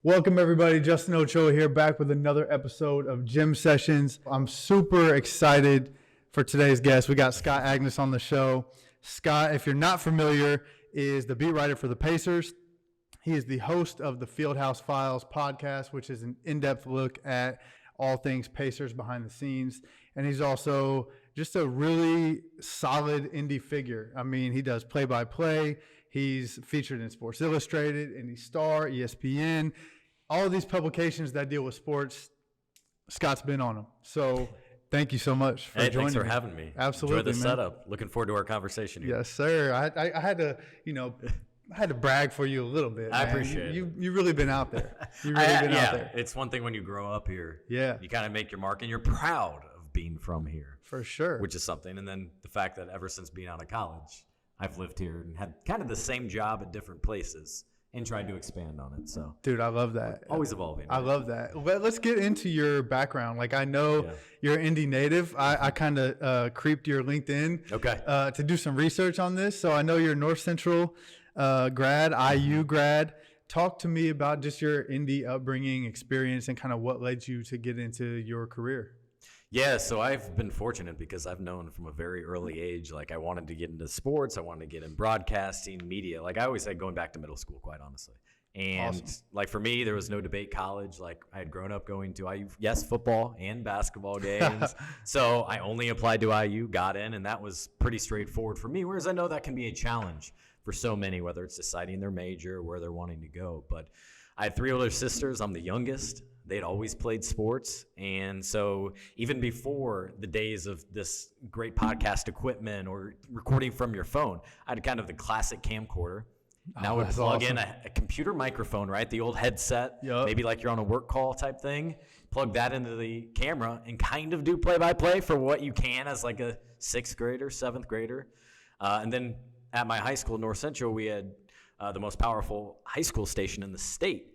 Welcome everybody, Justin Ochoa here, back with another episode of Gym Sessions. I'm super excited for today's guest. We got Scott Agness on the show. Scott, if you're not familiar, is the beat writer for the Pacers. He is the host of the Fieldhouse Files podcast, which is an in-depth look at all things Pacers behind the scenes. And he's also just a really solid indie figure. I mean, he does play-by-play. He's featured in Sports Illustrated, Indy Star, ESPN, all of these publications that deal with sports. Scott's been on them. So thank you so much for joining me. Thanks for having me. Absolutely, enjoy the setup. Looking forward to our conversation here. Yes, sir. I had to, I had to brag for you a little bit. I man. appreciate it. You've really been out there. You've really been out there. It's one thing when you grow up here. Yeah. You kind of make your mark, and you're proud of being from here. For sure. Which is something. And then the fact that ever since being out of college, I've lived here and had kind of the same job at different places and tried to expand on it. So, dude, I love that. Always evolving. I love that. Let's get into your background. Like, I know you're an Indy native. I kind of creeped your LinkedIn to do some research on this. So I know you're a North Central grad, IU grad. Talk to me about just your Indy upbringing experience and kind of what led you to get into your career. Yeah, so I've been fortunate because I've known from a very early age, like I wanted to get into sports. I wanted to get in broadcasting, media. Like I always said, going back to middle school, quite honestly. And like for me, there was no debate college. Like I had grown up going to IU, football and basketball games. So I only applied to IU, got in, and that was pretty straightforward for me. Whereas I know that can be a challenge for so many, whether it's deciding their major, where they're wanting to go. But I had 3 older sisters. I'm the youngest. They'd always played sports. And so even before the days of this great podcast equipment or recording from your phone, I had kind of the classic camcorder. Now would plug in a computer microphone, right? The old headset, maybe like you're on a work call type thing. Plug that into the camera and kind of do play-by-play for what you can as like a 6th grader, 7th grader. And then at my high school, North Central, we had the most powerful high school station in the state.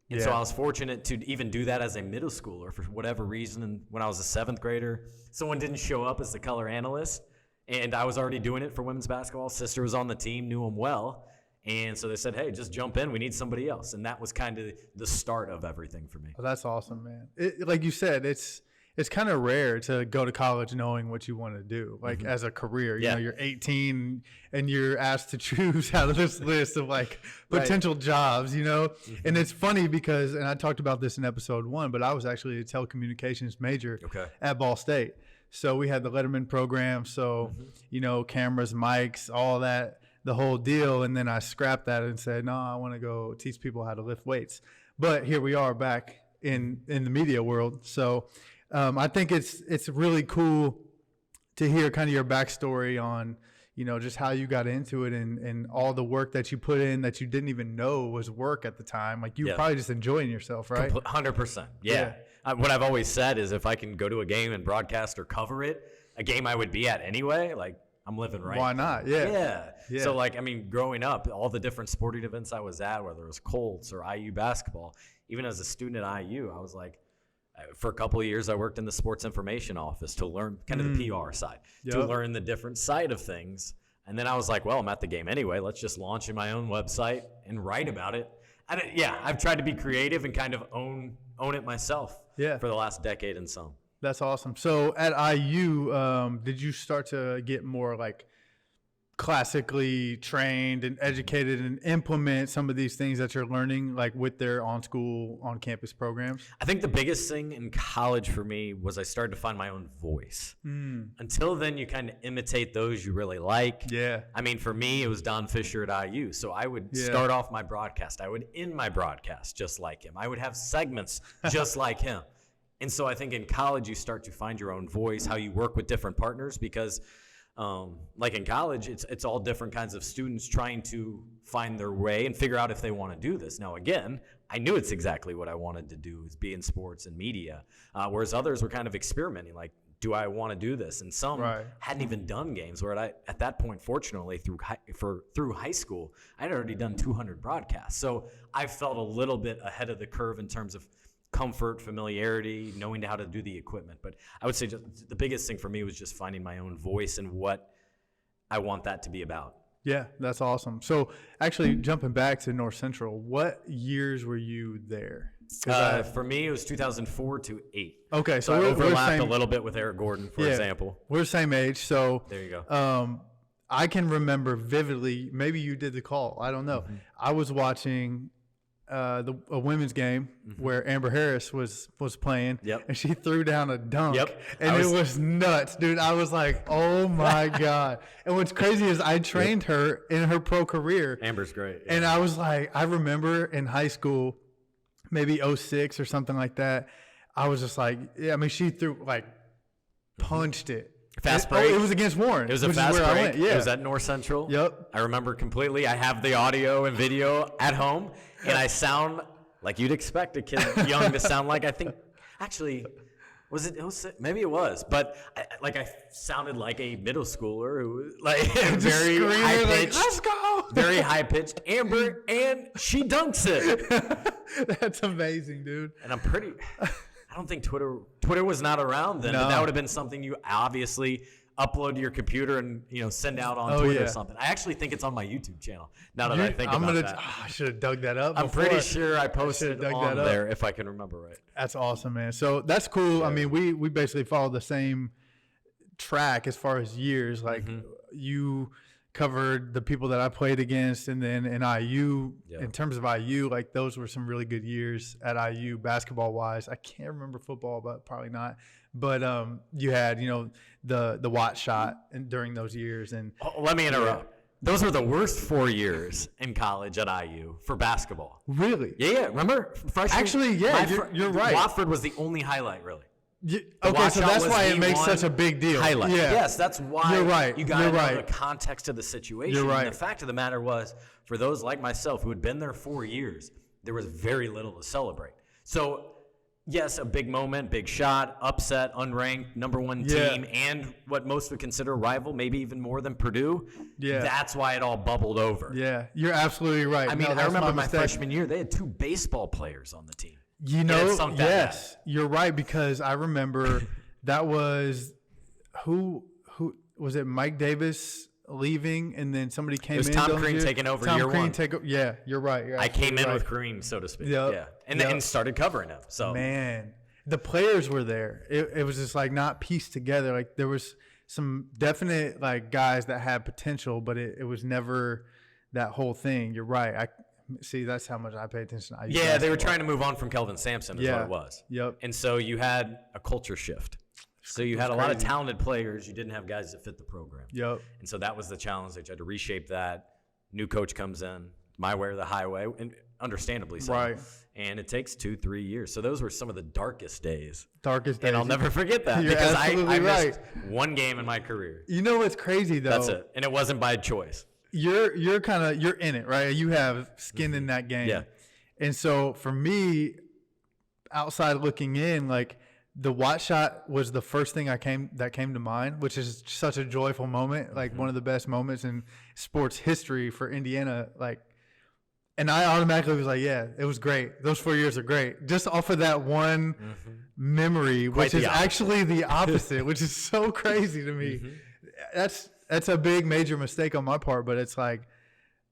And so I was fortunate to even do that as a middle schooler for whatever reason. And when I was a 7th grader, someone didn't show up as the color analyst. And I was already doing it for women's basketball. Sister was on the team, knew him well. And so they said, hey, just jump in. We need somebody else. And that was kind of the start of everything for me. Well, that's awesome, man. Like you said, it's kind of rare to go to college knowing what you want to do, like as a career. You know, you're 18 and you're asked to choose out of this list of like potential jobs, you know? And it's funny because, and I talked about this in episode 1, but I was actually a telecommunications major at Ball State. So we had the Letterman program. So, you know, cameras, mics, all that, the whole deal. And then I scrapped that and said, no, I want to go teach people how to lift weights. But here we are back in the media world. So, I think it's really cool to hear kind of your backstory on, you know, just how you got into it and all the work that you put in that you didn't even know was work at the time. Like you were probably just enjoying yourself, right? 100%. Yeah. What I've always said is if I can go to a game and broadcast or cover it, a game I would be at anyway, like I'm living right. Why not? Yeah. So like, I mean, growing up, all the different sporting events I was at, whether it was Colts or IU basketball, even as a student at IU, I was like, for a couple of years, I worked in the sports information office to learn kind of the PR side, to learn the different side of things. And then I was like, well, I'm at the game anyway. Let's just launch in my own website and write about it. And I've tried to be creative and kind of own it myself for the last decade and some. That's awesome. So at IU, did you start to get more like classically trained and educated and implement some of these things that you're learning like with their on-campus programs? I think the biggest thing in college for me was I started to find my own voice. Until then, you kind of imitate those you really like. Yeah. I mean, for me, it was Don Fisher at IU. So I would start off my broadcast. I would end my broadcast just like him. I would have segments just like him. And so I think in college, you start to find your own voice, how you work with different partners, because like in college, it's all different kinds of students trying to find their way and figure out if they want to do this. Now, again, I knew it's exactly what I wanted to do, is be in sports and media, whereas others were kind of experimenting, like, do I want to do this? And some hadn't even done games, where at that point, fortunately, through high school, I had already done 200 broadcasts. So I felt a little bit ahead of the curve in terms of comfort, familiarity, knowing how to do the equipment. But I would say just the biggest thing for me was just finding my own voice and what I want that to be about. Yeah, that's awesome. So actually jumping back to North Central, what years were you there? For me, it was 2004 to 8. Okay, so I we're overlapped same, a little bit with Eric Gordon, for example. We're the same age, so there you go. I can remember vividly. Maybe you did the call. I don't know. I was watching a women's game where Amber Harris was playing, and she threw down a dunk, and it was nuts, dude. I was like, oh my God. And what's crazy is I trained her in her pro career. Amber's great. And I was like, I remember in high school, maybe 06 or something like that, I was just like, yeah, I mean, she threw, like, punched it. Fast break. It was against Warren. It was a fast break. Yeah. It was at North Central. Yep. I remember completely. I have the audio and video at home, and I sound like you'd expect a kid young to sound like. I think, actually, maybe it was, but I sounded like a middle schooler who like very high pitched. Like, let's go. Very high pitched. Amber, and she dunks it. That's amazing, dude. And I don't think Twitter was not around then, but that would have been something you obviously upload to your computer and send out on Twitter or something. I actually think it's on my YouTube channel. Now that I think about that, I should have dug that up. I'm pretty sure I posted on there if I can remember right. That's awesome, man. So that's cool. Yeah. I mean, we basically follow the same track as far as years. Like you covered the people that I played against, and then in IU, in terms of IU, like those were some really good years at IU basketball wise. I can't remember football, but probably not. But you had, the Watt shot during those years. And let me interrupt. Those were the worst 4 years in college at IU for basketball. Really? Yeah. Remember freshman? Actually, you're right. Watford was the only highlight, really. Okay, so that's why it makes such a big deal. Highlight. Yeah. Yes, that's why you're right. You got to know the context of the situation. You're right. And the fact of the matter was, for those like myself who had been there 4 years, there was very little to celebrate. So, yes, a big moment, big shot, upset, unranked, number one team, and what most would consider a rival, maybe even more than Purdue. Yeah. That's why it all bubbled over. Yeah, you're absolutely right. I mean, I remember my freshman year, they had 2 baseball players on the team. Yes, you're right, because I remember that was who was it? Mike Davis leaving, and then somebody came in. It was Tom Crean taking over year one. Yeah, you're right. I came in with Crean, so to speak. Yep. Yeah, and then started covering him. So man, the players were there. It was just like not pieced together. Like there was some definite like guys that had potential, but it was never that whole thing. You're right. See, that's how much I pay attention to IU basketball. They were trying to move on from Kelvin Sampson is what it was. Yep. And so you had a culture shift. So you had a lot of talented players. You didn't have guys that fit the program. Yep. And so that was the challenge. They tried to reshape that. New coach comes in, my way or the highway, and understandably so. Right. And it takes 2-3 years. So those were some of the darkest days. And I'll never forget that because I missed one game in my career. You know what's crazy, though? That's it. And it wasn't by choice. You're in it, right? You have skin in that game. Yeah. And so for me, outside looking in, like the Watt shot was the first thing that came to mind, which is such a joyful moment, like one of the best moments in sports history for Indiana. Like, and I automatically was like, yeah, it was great. Those 4 years are great. Just off of that one memory, which is actually the opposite, which is so crazy to me. That's a big major mistake on my part, but it's like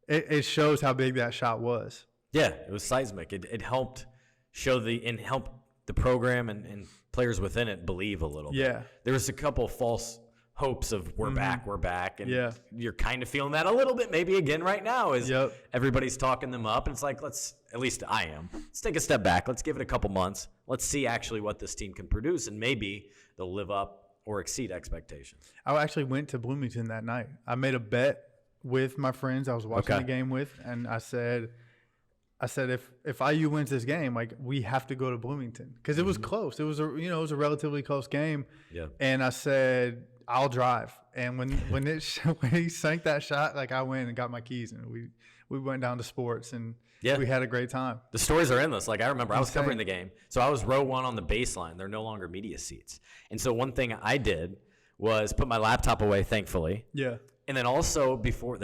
it shows how big that shot was. Yeah, it was seismic. It helped show help the program and players within it believe a little bit. Yeah. There was a couple false hopes of we're back. And you're kind of feeling that a little bit maybe again right now as everybody's talking them up. And it's like, at least I am. Let's take a step back. Let's give it a couple months. Let's see actually what this team can produce, and maybe they'll live up or exceed expectations. I actually went to Bloomington that night. I made a bet with my friends I was watching the game with, and I said if IU wins this game, like we have to go to Bloomington because it was close. It was a relatively close game. Yeah. And I said I'll drive. And when he sank that shot, like I went and got my keys, and we went down to sports, and we had a great time. The stories are endless. Like I remember I was covering the game. So I was row 1 on the baseline. They're no longer media seats. And so one thing I did was put my laptop away, thankfully. Yeah. And then also before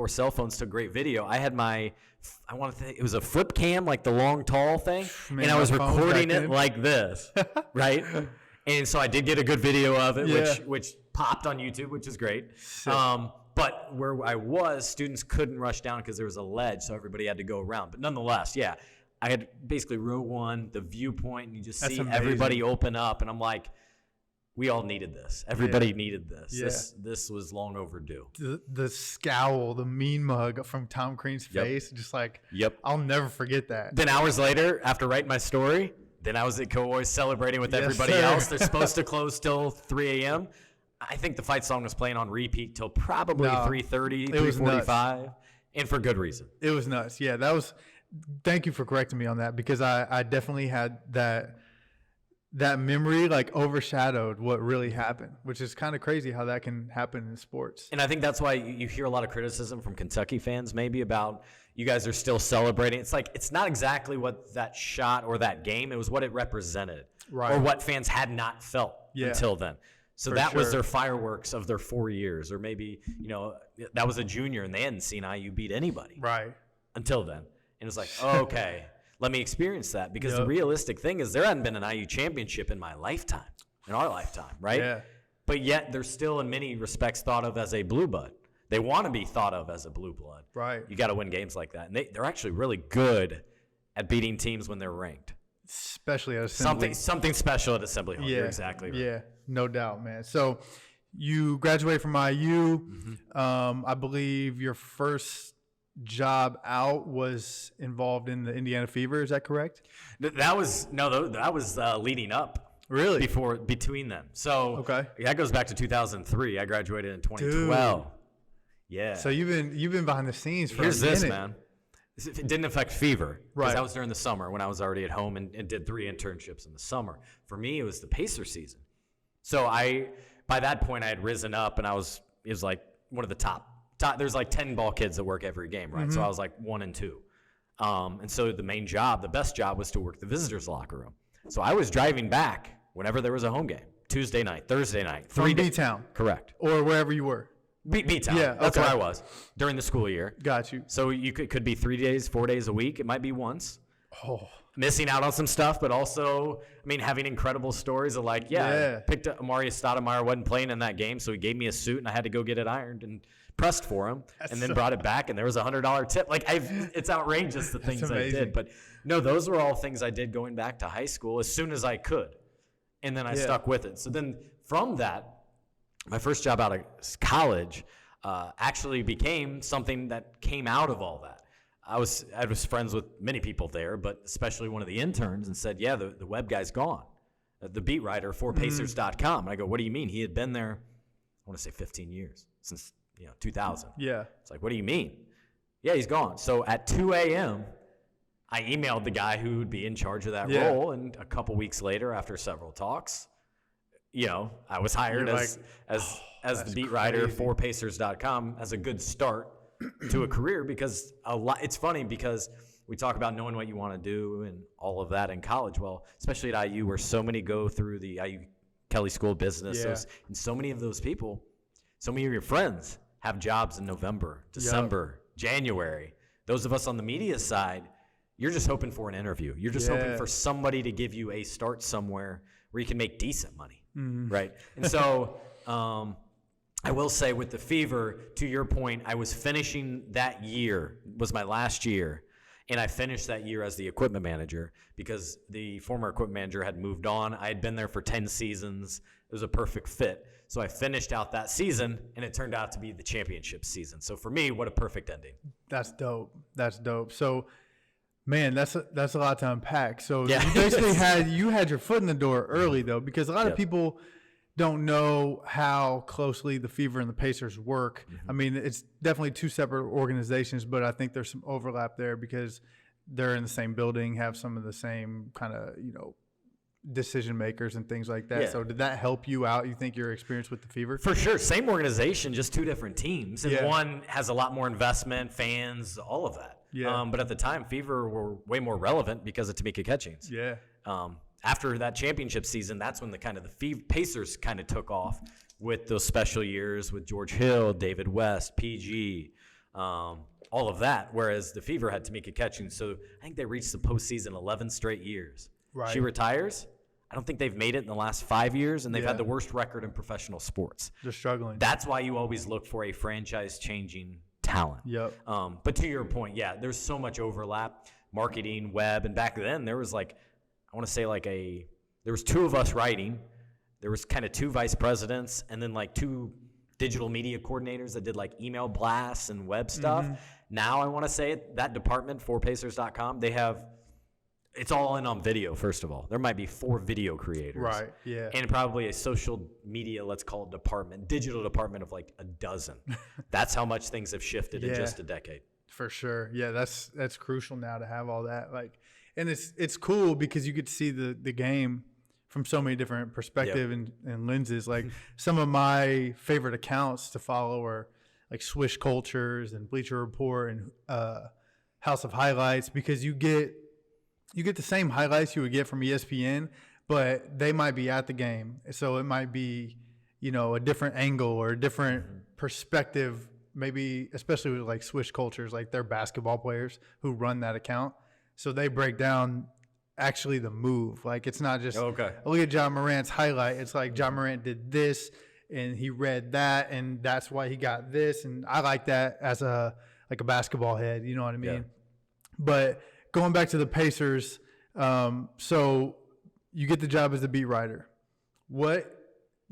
cell phones took great video, I had it was a flip cam, like the long, tall thing. Man, and I was recording it like this, right? And so I did get a good video of it, which popped on YouTube, which is great. But But where I was, students couldn't rush down because there was a ledge, so everybody had to go around. But nonetheless, yeah, I had basically row 1, the viewpoint, and you just see everybody open up. And I'm like, we all needed this. Everybody needed this. Yeah. This was long overdue. The scowl, the mean mug from Tom Crean's face, just like, I'll never forget that. Then hours later, after writing my story, then I was at Cohoy celebrating with everybody else. They're supposed to close till 3 a.m. I think the fight song was playing on repeat till probably 3:30, 3:45, and for good reason. It was nuts. Yeah, that was – thank you for correcting me on that, because I definitely had that memory like overshadowed what really happened, which is kind of crazy how that can happen in sports. And I think that's why you hear a lot of criticism from Kentucky fans maybe about you guys are still celebrating. It's like it's not exactly what that shot or that game, it was what it represented, right? Or what fans had not felt until then. So that was their fireworks of their 4 years, or maybe, that was a junior and they hadn't seen IU beat anybody. Right. Until then. And it was like, okay, let me experience that, because the realistic thing is there hadn't been an IU championship in my lifetime, in our lifetime, right? Yeah. But yet they're still in many respects thought of as a blue blood. They want to be thought of as a blue blood. Right. You got to win games like that. And they're actually really good at beating teams when they're ranked. Especially at Assembly. Something special at Assembly Hall. Yeah. You're exactly right. Yeah, no doubt, man. So you graduated from IU. I believe your first job out was involved in the Indiana Fever. Is that correct? That was leading up. Really? Between them. So that goes back to 2003. I graduated in 2012. Dude. Yeah. So you've been behind the scenes for Here's a minute. this, man. It didn't affect Fever, because right? that was during the summer when I was already at home and did 3 internships in the summer. For me, it was the Pacer season. So by that point, I had risen up, and it was like one of the top. There's like 10 ball kids that work every game, right? So I was like 1 and 2. And so the best job was to work the visitors' locker room. So I was driving back whenever there was a home game, Tuesday night, Thursday night. From B-Town. Correct. Or wherever you were. B-Town. Yeah, that's where I was during the school year. Got you. So you could be 3 days, 4 days a week. It might be once. Oh. Missing out on some stuff, but also, having incredible stories of I picked up Amari Stoudemire, wasn't playing in that game, so he gave me a suit, and I had to go get it ironed and pressed for him, and then brought it back, and there was a $100 tip. It's outrageous the things I did. But no, those were all things I did going back to high school as soon as I could, and then I stuck with it. So then from that, my first job out of college actually became something that came out of all that. I was friends with many people there, but especially one of the interns, and said, the web guy's gone. The beat writer for Pacers.com. And I go, what do you mean? He had been there, I want to say 15 years, since 2000. Yeah. It's like, what do you mean? Yeah, he's gone. So at 2 a.m., I emailed the guy who would be in charge of that role, and a couple weeks later, after several talks, I was hired as the beat writer for Pacers.com as a good start to a career, because it's funny because we talk about knowing what you want to do and all of that in college. Well, especially at IU, where so many go through the IU Kelly School of Business, and so many of those people, so many of your friends have jobs in November, December, January. Those of us on the media side, you're just hoping for an interview. You're just hoping for somebody to give you a start somewhere where you can make decent money, right? And so I will say with the Fever, to your point, I was finishing that year, was my last year, and I finished that year as the equipment manager because the former equipment manager had moved on. I had been there for 10 seasons. It was a perfect fit. So I finished out that season, and it turned out to be the championship season. So for me, what a perfect ending. That's dope. That's dope. So, man, that's a lot to unpack. So you basically had your foot in the door early, though, because a lot of people don't know how closely the Fever and the Pacers work. I mean, it's definitely two separate organizations, but I think there's some overlap there because they're in the same building, have some of the same kind of, decision makers and things like that. So did that help you out, you think, your experience with the Fever? For sure. Same organization, just two different teams. And one has a lot more investment, fans, all of that. But at the time, Fever were way more relevant because of Tamika Catchings. After that championship season, that's when the Pacers kind of took off with those special years with George Hill, David West, PG, all of that. Whereas the Fever had Tamika Catchings. So I think they reached the postseason 11 straight years. Right. She retires. I don't think they've made it in the last 5 years, and they've had the worst record in professional sports. They're struggling. That's why you always look for a franchise-changing talent. Yep. But to your point, there's so much overlap, marketing, web, and back then there was like, I want to say like there was 2 of us writing. There was kind of 2 vice presidents, and then like 2 digital media coordinators that did like email blasts and web stuff. Now I want to say that department for Pacers.com, it's all in on video, first of all. There might be 4 video creators. Right, yeah. And probably a social media, let's call it digital department of like a dozen. That's how much things have shifted in just a decade. For sure. Yeah, that's crucial now to have all that. Like, and it's cool because you get to see the game from so many different perspectives and lenses. Like some of my favorite accounts to follow are like Swish Cultures and Bleacher Report and House of Highlights, because you get the same highlights you would get from ESPN, but they might be at the game. So it might be, a different angle or a different perspective, maybe especially with like Swish Cultures, like they're basketball players who run that account. So they break down actually the move. Like it's not just, look at John Morant's highlight. It's like John Morant did this and he read that and that's why he got this. And I like that as a basketball head, you know what I mean? Yeah. But going back to the Pacers, so you get the job as a beat writer. What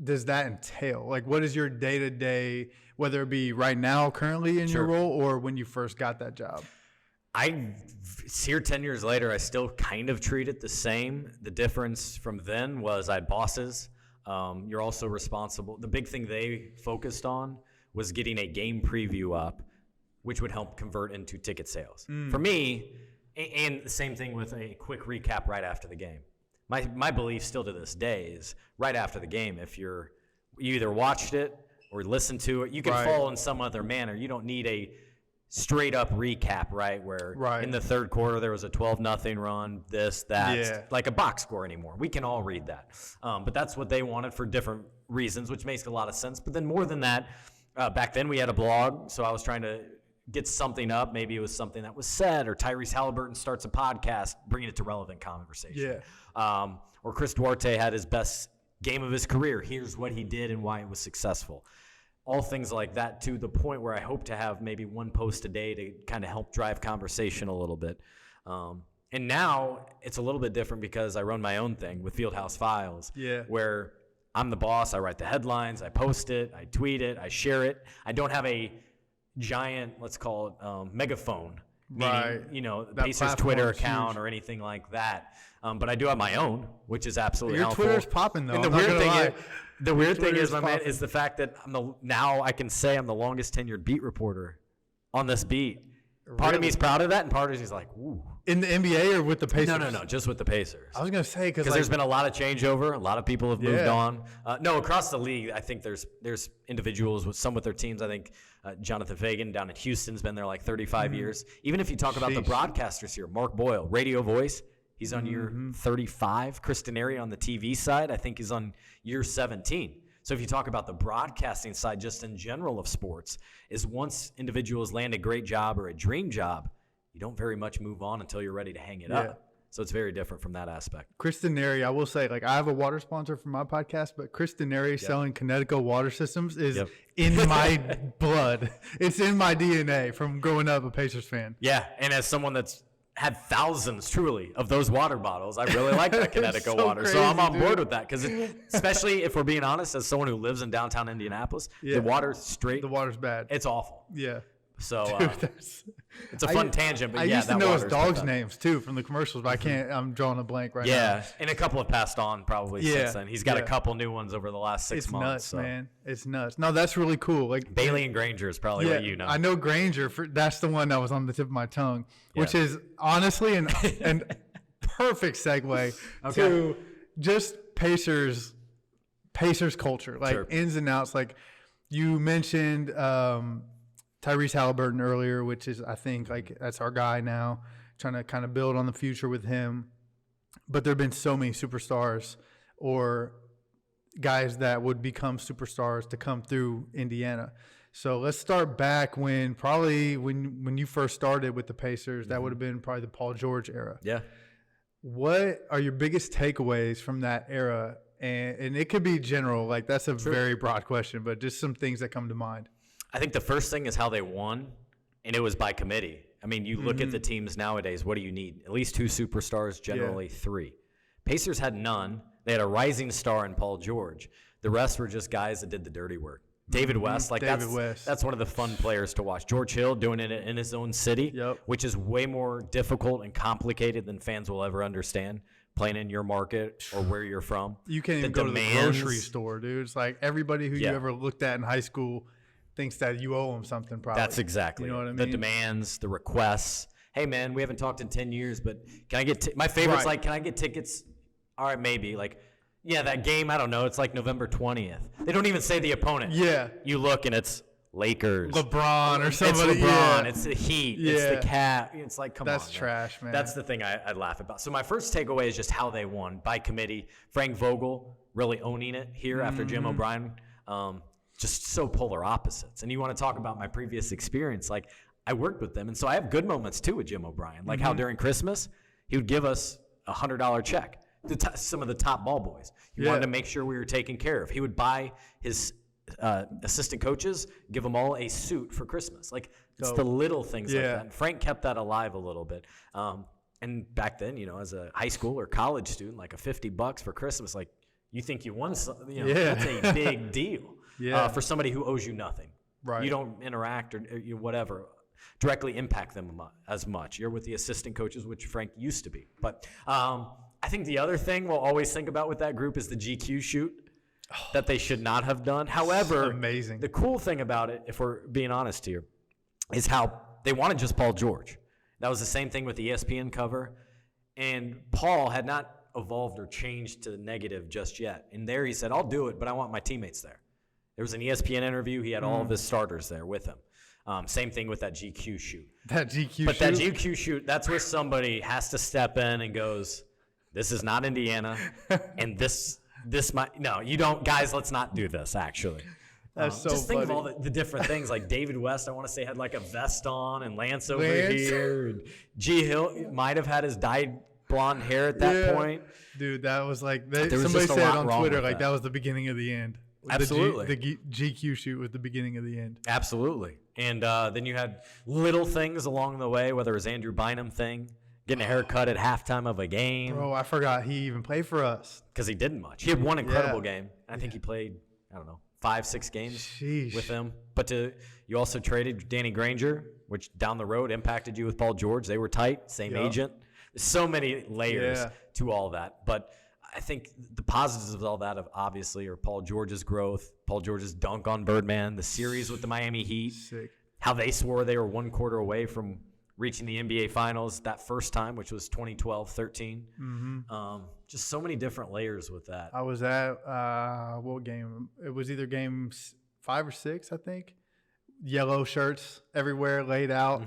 does that entail? Like, what is your day-to-day, whether it be right now, currently in your role, or when you first got that job? Here 10 years later, I still kind of treat it the same. The difference from then was I had bosses. You're also responsible. The big thing they focused on was getting a game preview up, which would help convert into ticket sales. For me, and the same thing with a quick recap right after the game. My belief still to this day is right after the game, if you either watched it or listened to it, you can follow in some other manner. You don't need a straight up recap, right? Where in the third quarter there was a 12-0 run, this, that, like a box score anymore. We can all read that. But that's what they wanted for different reasons, which makes a lot of sense. But then more than that, back then we had a blog, so I was trying to get something up. Maybe it was something that was said, or Tyrese Halliburton starts a podcast, bringing it to relevant conversation. Or Chris Duarte had his best game of his career. Here's what he did and why it was successful. All things like that, to the point where I hope to have maybe one post a day to kind of help drive conversation a little bit. And now it's a little bit different because I run my own thing with Fieldhouse Files, where I'm the boss. I write the headlines, I post it, I tweet it, I share it. I don't have a giant, let's call it megaphone, meaning, the Pacers Twitter account or anything like that. But I do have my own, which is absolutely helpful. Your Twitter's popping though. And the weird thing is, my man, is the fact that now I can say I'm the longest tenured beat reporter on this beat. Part of me is proud of that, and part of me is like, ooh. In the NBA or with the Pacers? No, just with the Pacers. I was going to say, because there's been a lot of changeover. A lot of people have moved on. No, across the league, I think there's individuals with their teams. I think Jonathan Fagan down in Houston's been there like 35 years. Even if you talk about the broadcasters here, Mark Boyle, radio voice, he's on year 35. Chris Denary on the TV side, I think, is on year 17. So if you talk about the broadcasting side just in general of sports, is once individuals land a great job or a dream job, you don't very much move on until you're ready to hang it up. So it's very different from that aspect. Chris Denary, I will say, like, I have a water sponsor for my podcast, but Chris Denary selling Connecticut water systems is in my blood. It's in my DNA from growing up a Pacers fan. Yeah, and as someone that's had thousands, truly, of those water bottles, I really like that Connecticut water. Crazy, so I'm on board with that, because especially if we're being honest, as someone who lives in downtown Indianapolis, the water's bad. It's awful. Yeah. So it's a fun tangent, but I used to know his dogs' names too from the commercials, but I'm drawing a blank right now. Yeah, and a couple have passed on probably since then. He's got a couple new ones over the last 6 months. It's nuts, man. It's nuts. No, that's really cool. Like Bailey and Granger is probably what you know. I know Granger. That's the one that was on the tip of my tongue, which is honestly an perfect segue to just Pacers culture, like ins and outs. Like you mentioned. Tyrese Halliburton earlier, which is, I think, like, that's our guy now, trying to kind of build on the future with him. But there have been so many superstars or guys that would become superstars to come through Indiana. So let's start back when you first started with the Pacers. That would have been probably the Paul George era. Yeah. What are your biggest takeaways from that era? And it could be general, like that's a very broad question, but just some things that come to mind. I think the first thing is how they won, and it was by committee. I mean, you look at the teams nowadays, what do you need? At least 2 superstars, generally 3. Pacers had none. They had a rising star in Paul George. The rest were just guys that did the dirty work. David West, that's one of the fun players to watch. George Hill doing it in his own city, which is way more difficult and complicated than fans will ever understand, playing in your market or where you're from. You can't even go to the grocery store, dude. It's like everybody who you ever looked at in high school thinks that you owe them something, probably. That's exactly. You know what I mean? The demands, the requests. Hey, man, we haven't talked in 10 years, but can I get my favorite's like, can I get tickets? All right, maybe. Like, yeah, that game, I don't know. It's like November 20th. They don't even say the opponent. Yeah. You look, and it's Lakers. LeBron or somebody. It's LeBron. It's the Heat. It's the Cat. It's like, come on. That's trash, man. That's the thing I laugh about. So my first takeaway is just how they won by committee. Frank Vogel really owning it here after Jim O'Brien. Just so polar opposites. And you want to talk about my previous experience. Like, I worked with them, and so I have good moments, too, with Jim O'Brien. Like how during Christmas, he would give us a $100 check. Some of the top ball boys. He wanted to make sure we were taken care of. He would buy his assistant coaches, give them all a suit for Christmas. Like, it's the little things like that. And Frank kept that alive a little bit. And back then, as a high school or college student, like a $50 for Christmas, like, you think you won something, that's a big deal for somebody who owes you nothing. Right. You don't interact or whatever, directly impact them as much. You're with the assistant coaches, which Frank used to be. But I think the other thing we'll always think about with that group is the GQ shoot that they should not have done. However, amazing. The cool thing about it, if we're being honest here, is how they wanted just Paul George. That was the same thing with the ESPN cover. And Paul had not evolved or changed to negative just yet. And there he said, I'll do it, but I want my teammates there. There was an ESPN interview. He had all of his starters there with him. Same thing with that GQ shoot. That GQ shoot, that's where somebody has to step in and goes, this is not Indiana, and this might – no, you don't – guys, let's not do this, actually. That's so just funny. Think of all the different things. Like David West, I want to say, had like a vest on, and Lance over here. And G. Hill might have had his dyed blonde hair at that point. Dude, that was like somebody said on Twitter, like that was the beginning of the end. Absolutely. The GQ shoot was the beginning of the end. Absolutely. And then you had little things along the way, whether it was Andrew Bynum thing, getting a haircut at halftime of a game. Bro, I forgot he even played for us. Because he didn't much. He had one incredible game. I think he played, 5-6 games with them. But you also traded Danny Granger, which down the road impacted you with Paul George. They were tight, same agent. There's so many layers to all that. But I think the positives of all that obviously are Paul George's growth, Paul George's dunk on Birdman, the series with the Miami Heat, how they swore they were one quarter away from reaching the NBA Finals that first time, which was 2012-13. Just so many different layers with that. I was at what game? It was either game 5 or 6, I think. Yellow shirts everywhere laid out.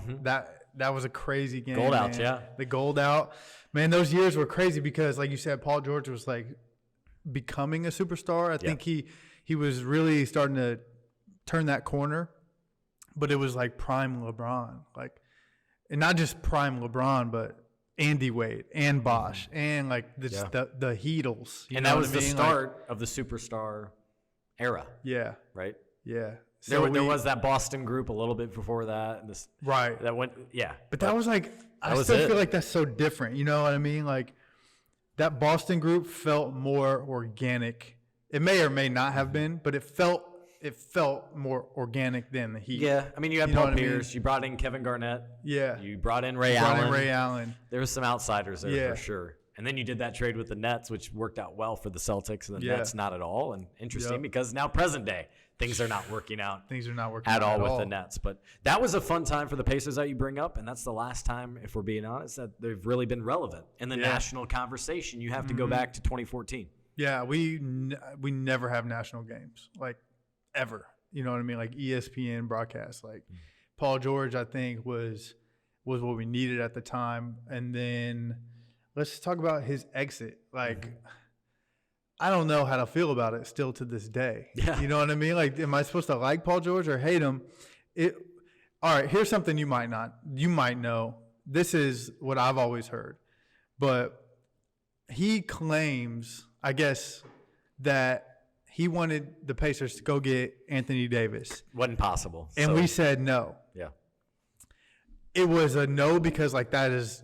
That was a crazy game. Gold outs, The gold out. Man, those years were crazy because, like you said, Paul George was like becoming a superstar. I think he was really starting to turn that corner. But it was like prime LeBron, and not just prime LeBron, but Andy Wade and Bosh and like the Heatles. And that was the start of the superstar era. Yeah. Right? Yeah. So there was that Boston group a little bit before that. Right. That went, But that was like, I still feel like that's so different. You know what I mean? Like that Boston group felt more organic. It may or may not have been, but it felt more organic than the Heat. Yeah, I mean, you had Paul Pierce. You brought in Kevin Garnett. Yeah. You brought in Ray Allen. There was some outsiders there for sure. And then you did that trade with the Nets, which worked out well for the Celtics, and the Nets not at all. And interesting because now present day, things are not working out. At all with the Nets. But that was a fun time for the Pacers that you bring up, and that's the last time, if we're being honest, that they've really been relevant in the national conversation. You have to go back to 2014. Yeah, we never have national games, like ever. You know what I mean? Like ESPN broadcast. Like Paul George, I think, was what we needed at the time. And then let's talk about his exit. Like I don't know how to feel about it still to this day. Yeah. You know what I mean? Like, am I supposed to like Paul George or hate him? All right, here's something you might know. This is what I've always heard. But he claims, I guess, that he wanted the Pacers to go get Anthony Davis. Wasn't possible. And we said no. Yeah. It was a no because, like, that is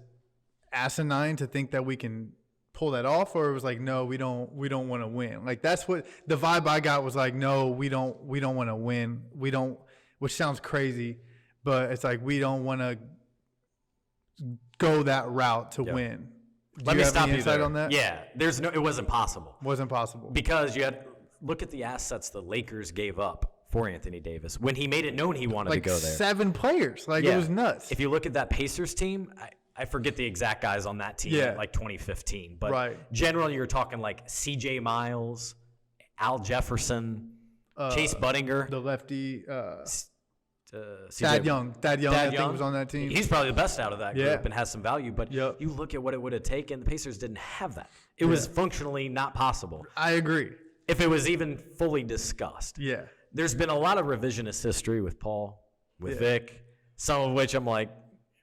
asinine to think that we can pull that off, or it was like, no, we don't want to win. Like, that's what the vibe I got was like, no, we don't want to win. We don't, which sounds crazy, but it's like we don't want to go that route to win. Let me stop you there. On that? Yeah, it wasn't possible. Wasn't possible because you had look at the assets the Lakers gave up for Anthony Davis when he made it known he wanted to go there. 7 players, like it was nuts. If you look at that Pacers team, I forget the exact guys on that team, like 2015, but generally you're talking like C.J. Miles, Al Jefferson, Chase Budinger, the lefty. Thad Young, I think, was on that team. He's probably the best out of that group and has some value. But you look at what it would have taken. The Pacers didn't have that. It was functionally not possible. I agree. If it was even fully discussed. Yeah. There's been a lot of revisionist history with Paul, with Vic, some of which I'm like,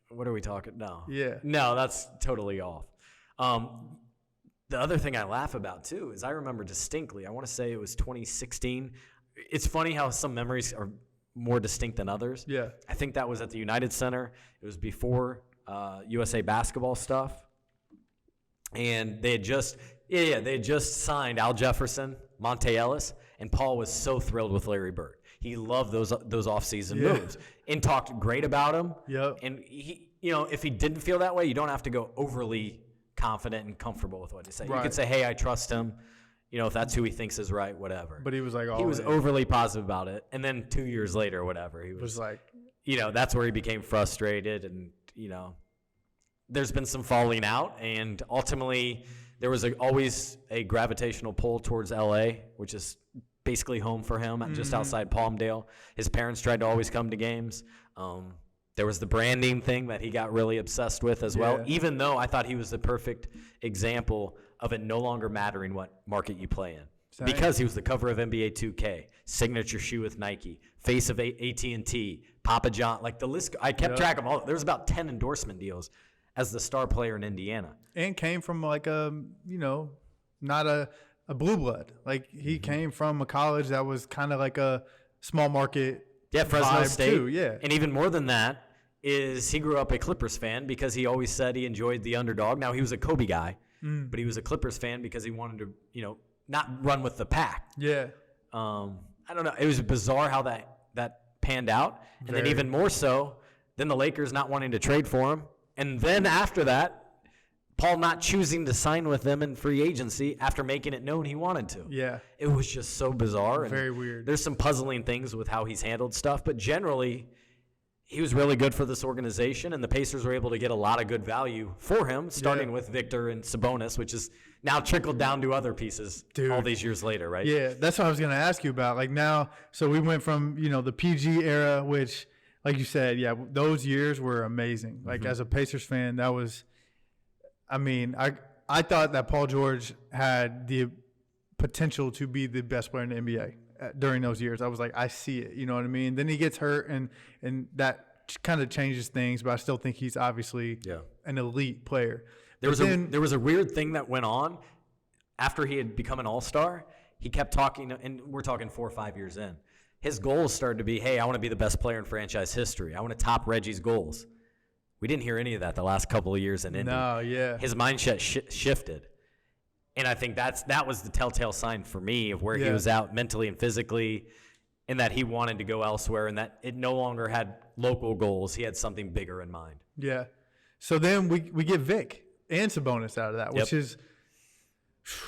what are we talking? No. Yeah. No, that's totally off. The other thing I laugh about, too, is I remember distinctly, I want to say it was 2016. It's funny how some memories are more distinct than others. Yeah. I think that was at the United Center. It was before USA basketball stuff. And they had just signed Al Jefferson, Monte Ellis, and Paul was so thrilled with Larry Bird. He loved those offseason moves and talked great about him. Yep. And he, if he didn't feel that way, you don't have to go overly confident and comfortable with what he said. You could say, hey, I trust him. If that's who he thinks is right, whatever. But he was like, he was overly positive about it. And then 2 years later, whatever, he was like, that's where he became frustrated. And, there's been some falling out. And ultimately, there was always a gravitational pull towards L.A., which is basically home for him, just outside Palmdale. His parents tried to always come to games. There was the branding thing that he got really obsessed with as well, even though I thought he was the perfect example of it no longer mattering what market you play in. Same. Because he was the cover of NBA 2K, signature shoe with Nike, face of AT&T, Papa John, like the list. I kept track of all. There was about 10 endorsement deals as the star player in Indiana. And came from like not a blue blood. Like he came from a college that was kind of like a small market. Yeah, Fresno State. Too, yeah. And even more than that is he grew up a Clippers fan because he always said he enjoyed the underdog. Now he was a Kobe guy. But he was a Clippers fan because he wanted to, not run with the pack. Yeah. I don't know. It was bizarre how that panned out. And then even more so, then the Lakers not wanting to trade for him. And then after that, Paul not choosing to sign with them in free agency after making it known he wanted to. Yeah. It was just so bizarre. Very weird. There's some puzzling things with how he's handled stuff. But generally, he was really good for this organization, and the Pacers were able to get a lot of good value for him, starting with Victor and Sabonis, which is now trickled down to other pieces all these years later, right? Yeah, that's what I was going to ask you about. Like now, so we went from, the PG era, which, like you said, those years were amazing. Like as a Pacers fan, that was, I thought that Paul George had the potential to be the best player in the NBA. During those years, I was like, I see it. You know what I mean? Then he gets hurt, and that kind of changes things. But I still think he's obviously an elite player. There was a weird thing that went on after he had become an all-star. He kept talking, and we're talking 4 or 5 years in. His goals started to be, hey, I want to be the best player in franchise history. I want to top Reggie's goals. We didn't hear any of that the last couple of years in Indy. No, yeah. His mindset shifted. And I think that was the telltale sign for me of where he was out mentally and physically, and that he wanted to go elsewhere, and that it no longer had local goals. He had something bigger in mind. Yeah. So then we get Vic and Sabonis out of that, which is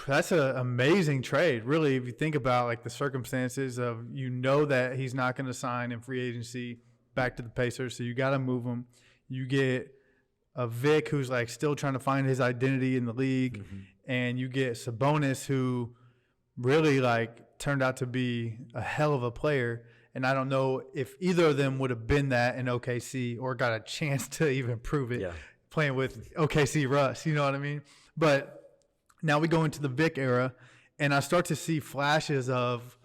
that's an amazing trade, really, if you think about like the circumstances of that he's not going to sign in free agency back to the Pacers, so you got to move him. You get a Vic who's like still trying to find his identity in the league. And you get Sabonis, who really like turned out to be a hell of a player. And I don't know if either of them would have been that in OKC or got a chance to even prove it playing with OKC Russ. You know what I mean? But now we go into the Vic era, and I start to see flashes of,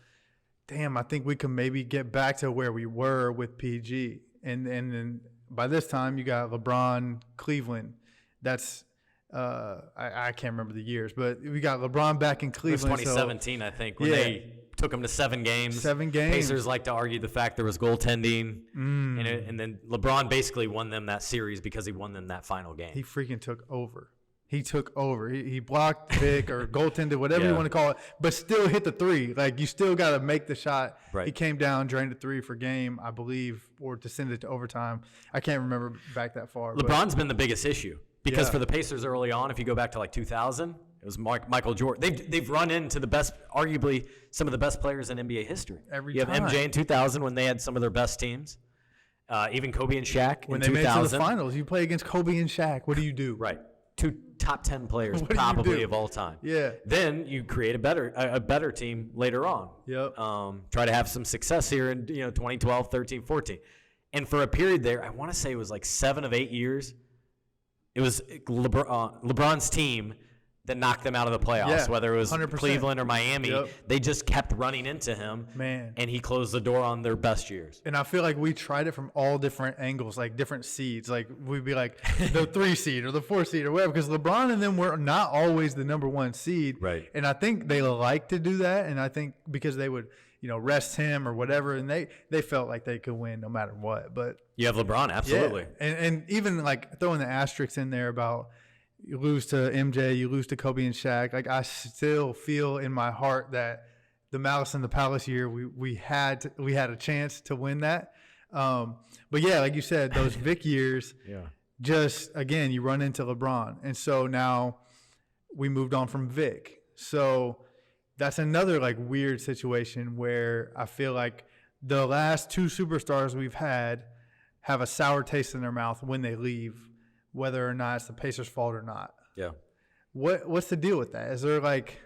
damn, I think we can maybe get back to where we were with PG. And then by this time, you got LeBron, Cleveland. That's I can't remember the years, but we got LeBron back in Cleveland. It was 2017, I think, when they took him to 7 games. 7 games. Pacers like to argue the fact there was goaltending, and then LeBron basically won them that series because he won them that final game. He freaking took over. He took over. He blocked Vic or goaltended, whatever you want to call it, but still hit the three. Like, you still got to make the shot. Right. He came down, drained a 3 for game, I believe, or to send it to overtime. I can't remember back that far. LeBron's been the biggest issue because for the Pacers early on, if you go back to like 2000, it was Michael Jordan. They've run into the best, arguably some of the best players in NBA history. You have MJ in 2000 when they had some of their best teams. Even Kobe and Shaq when in 2000. When they made it to the finals, you play against Kobe and Shaq. What do you do? Right. 2 top 10 players probably of all time. Yeah. Then you create a better team later on. Yep. Try to have some success here in 2012, 13, 14. And for a period there, I want to say it was like 7 of 8 years. It was LeBron's team that knocked them out of the playoffs, whether it was 100%. Cleveland or Miami. Yep. They just kept running into him, and he closed the door on their best years. And I feel like we tried it from all different angles, like different seeds. Like, we'd be like the 3 seed or the 4 seed or whatever, because LeBron and them were not always the number 1 seed. Right. And I think they like to do that, and I think because they would rest him or whatever, and they felt like they could win no matter what. But you have LeBron, absolutely. Yeah. And even like throwing the asterisks in there about you lose to MJ, you lose to Kobe and Shaq. Like, I still feel in my heart that the Malice in the Palace year, we had a chance to win that. But yeah, like you said, those Vic years, just again, you run into LeBron, and so now we moved on from Vic. So that's another like weird situation where I feel like the last 2 superstars we've had have a sour taste in their mouth when they leave, whether or not it's the Pacers' fault or not. Yeah. What's the deal with that? Is there like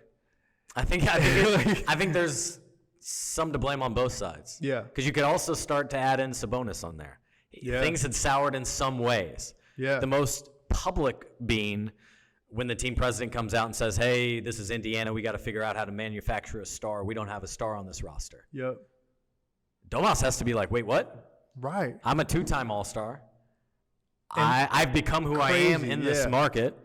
I think there's some to blame on both sides. Yeah. Because you could also start to add in Sabonis on there. Yeah. Things had soured in some ways. Yeah. The most public being when the team president comes out and says, hey, this is Indiana. We got to figure out how to manufacture a star. We don't have a star on this roster. Yep. Domas has to be like, wait, what? Right. I'm a 2-time All-Star. I've become who I am in this market.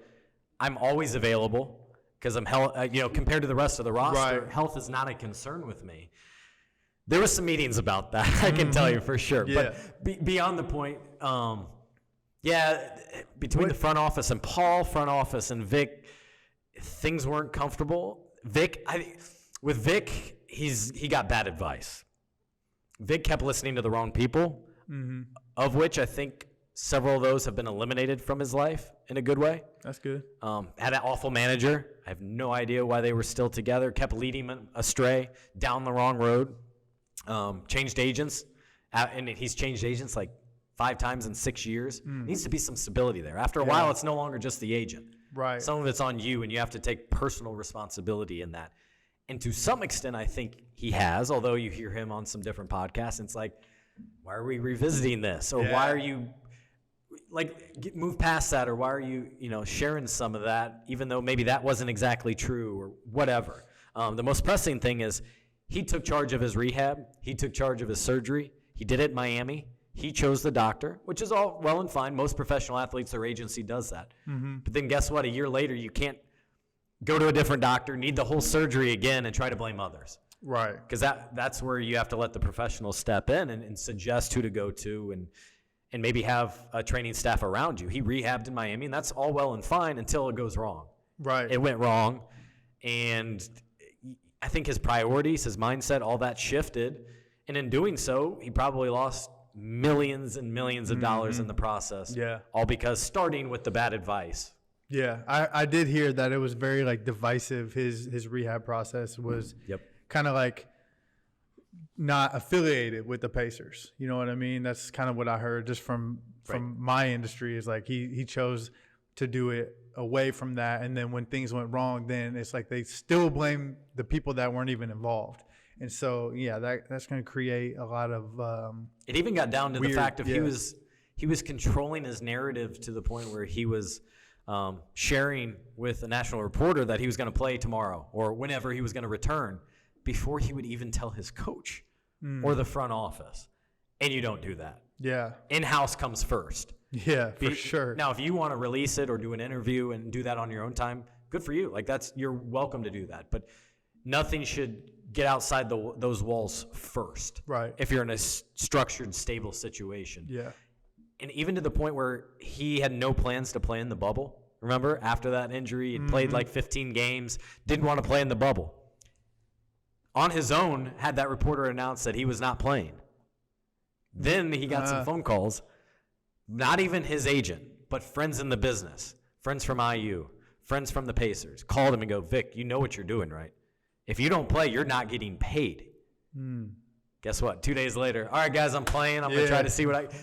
I'm always available because I'm compared to the rest of the roster, health is not a concern with me. There was some meetings about that, I can tell you for sure. Yeah. But beyond the point, between the front office and Paul, front office and Vic, things weren't comfortable. With Vic, he got bad advice. Vic kept listening to the wrong people, of which I think several of those have been eliminated from his life in a good way. That's good. Had an awful manager. I have no idea why they were still together. Kept leading him astray down the wrong road. Changed agents. And he's changed agents like 5 times in 6 years. Needs to be some stability there. After a while, it's no longer just the agent. Right. Some of it's on you, and you have to take personal responsibility in that. And to some extent, I think he has, although you hear him on some different podcasts, and it's like, why are we revisiting this? Or why are you move past that, or why are you sharing some of that, even though maybe that wasn't exactly true or whatever. The most pressing thing is he took charge of his rehab. He took charge of his surgery. He did it in Miami. He chose the doctor, which is all well and fine. Most professional athletes, their agency does that. But then guess what? A year later, you can't go to a different doctor, need the whole surgery again, and try to blame others. Right. Because that's where you have to let the professionals step in and suggest who to go to and maybe have a training staff around you. He rehabbed in Miami, and that's all well and fine until it goes wrong. Right. It went wrong, and I think his priorities, his mindset, all that shifted. And in doing so, he probably lost millions and millions of dollars in the process. Yeah. All because starting with the bad advice. Yeah. I did hear that it was very divisive. His rehab process was kind of like not affiliated with the Pacers. You know what I mean? That's kind of what I heard just from my industry, is like he chose to do it away from that. And then when things went wrong, then it's like they still blame the people that weren't even involved. And so, that's going to create a lot of it even got down to weird, the fact of he was controlling his narrative to the point where he was sharing with a national reporter that he was going to play tomorrow or whenever he was going to return before he would even tell his coach or the front office. And you don't do that. Yeah. In-house comes first. Yeah, for sure. Now, if you want to release it or do an interview and do that on your own time, good for you. Like you're welcome to do that. But nothing should get outside those walls first. Right. If you're in a structured, stable situation. Yeah. And even to the point where he had no plans to play in the bubble. Remember, after that injury, he played like 15 games, didn't want to play in the bubble. On his own, had that reporter announce that he was not playing. Then he got some phone calls, not even his agent, but friends in the business, friends from IU, friends from the Pacers, called him and go, Vic, you know what you're doing, right? If you don't play, you're not getting paid. Guess what? 2 days later, all right, guys, I'm playing. I'm going to try to see what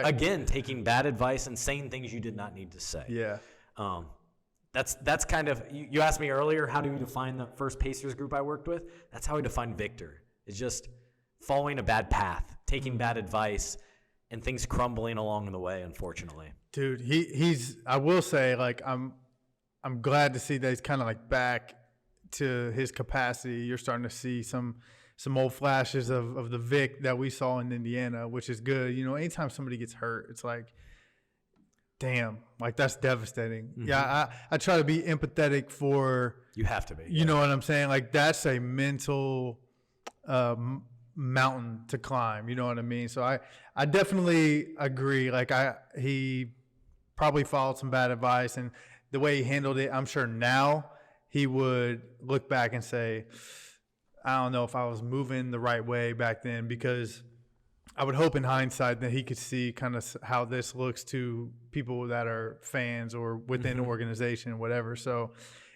again, taking bad advice and saying things you did not need to say. Yeah. That's kind of, you asked me earlier, how do you define the first Pacers group I worked with? That's how I define Victor. It's just following a bad path, taking bad advice, and things crumbling along the way, unfortunately. Dude, he's I will say, like, I'm glad to see that he's kind of like back to his capacity. You're starting to see some old flashes of the Vic that we saw in Indiana, which is good. You know, anytime somebody gets hurt, it's like, damn, like that's devastating. Yeah, I try to be empathetic for. You have to be. You know what I'm saying? Like that's a mental mountain to climb. You know what I mean? So I definitely agree. Like he probably followed some bad advice, and the way he handled it, I'm sure now he would look back and say, I don't know if I was moving the right way back then, because I would hope in hindsight that he could see kind of how this looks to people that are fans or within the organization, whatever. So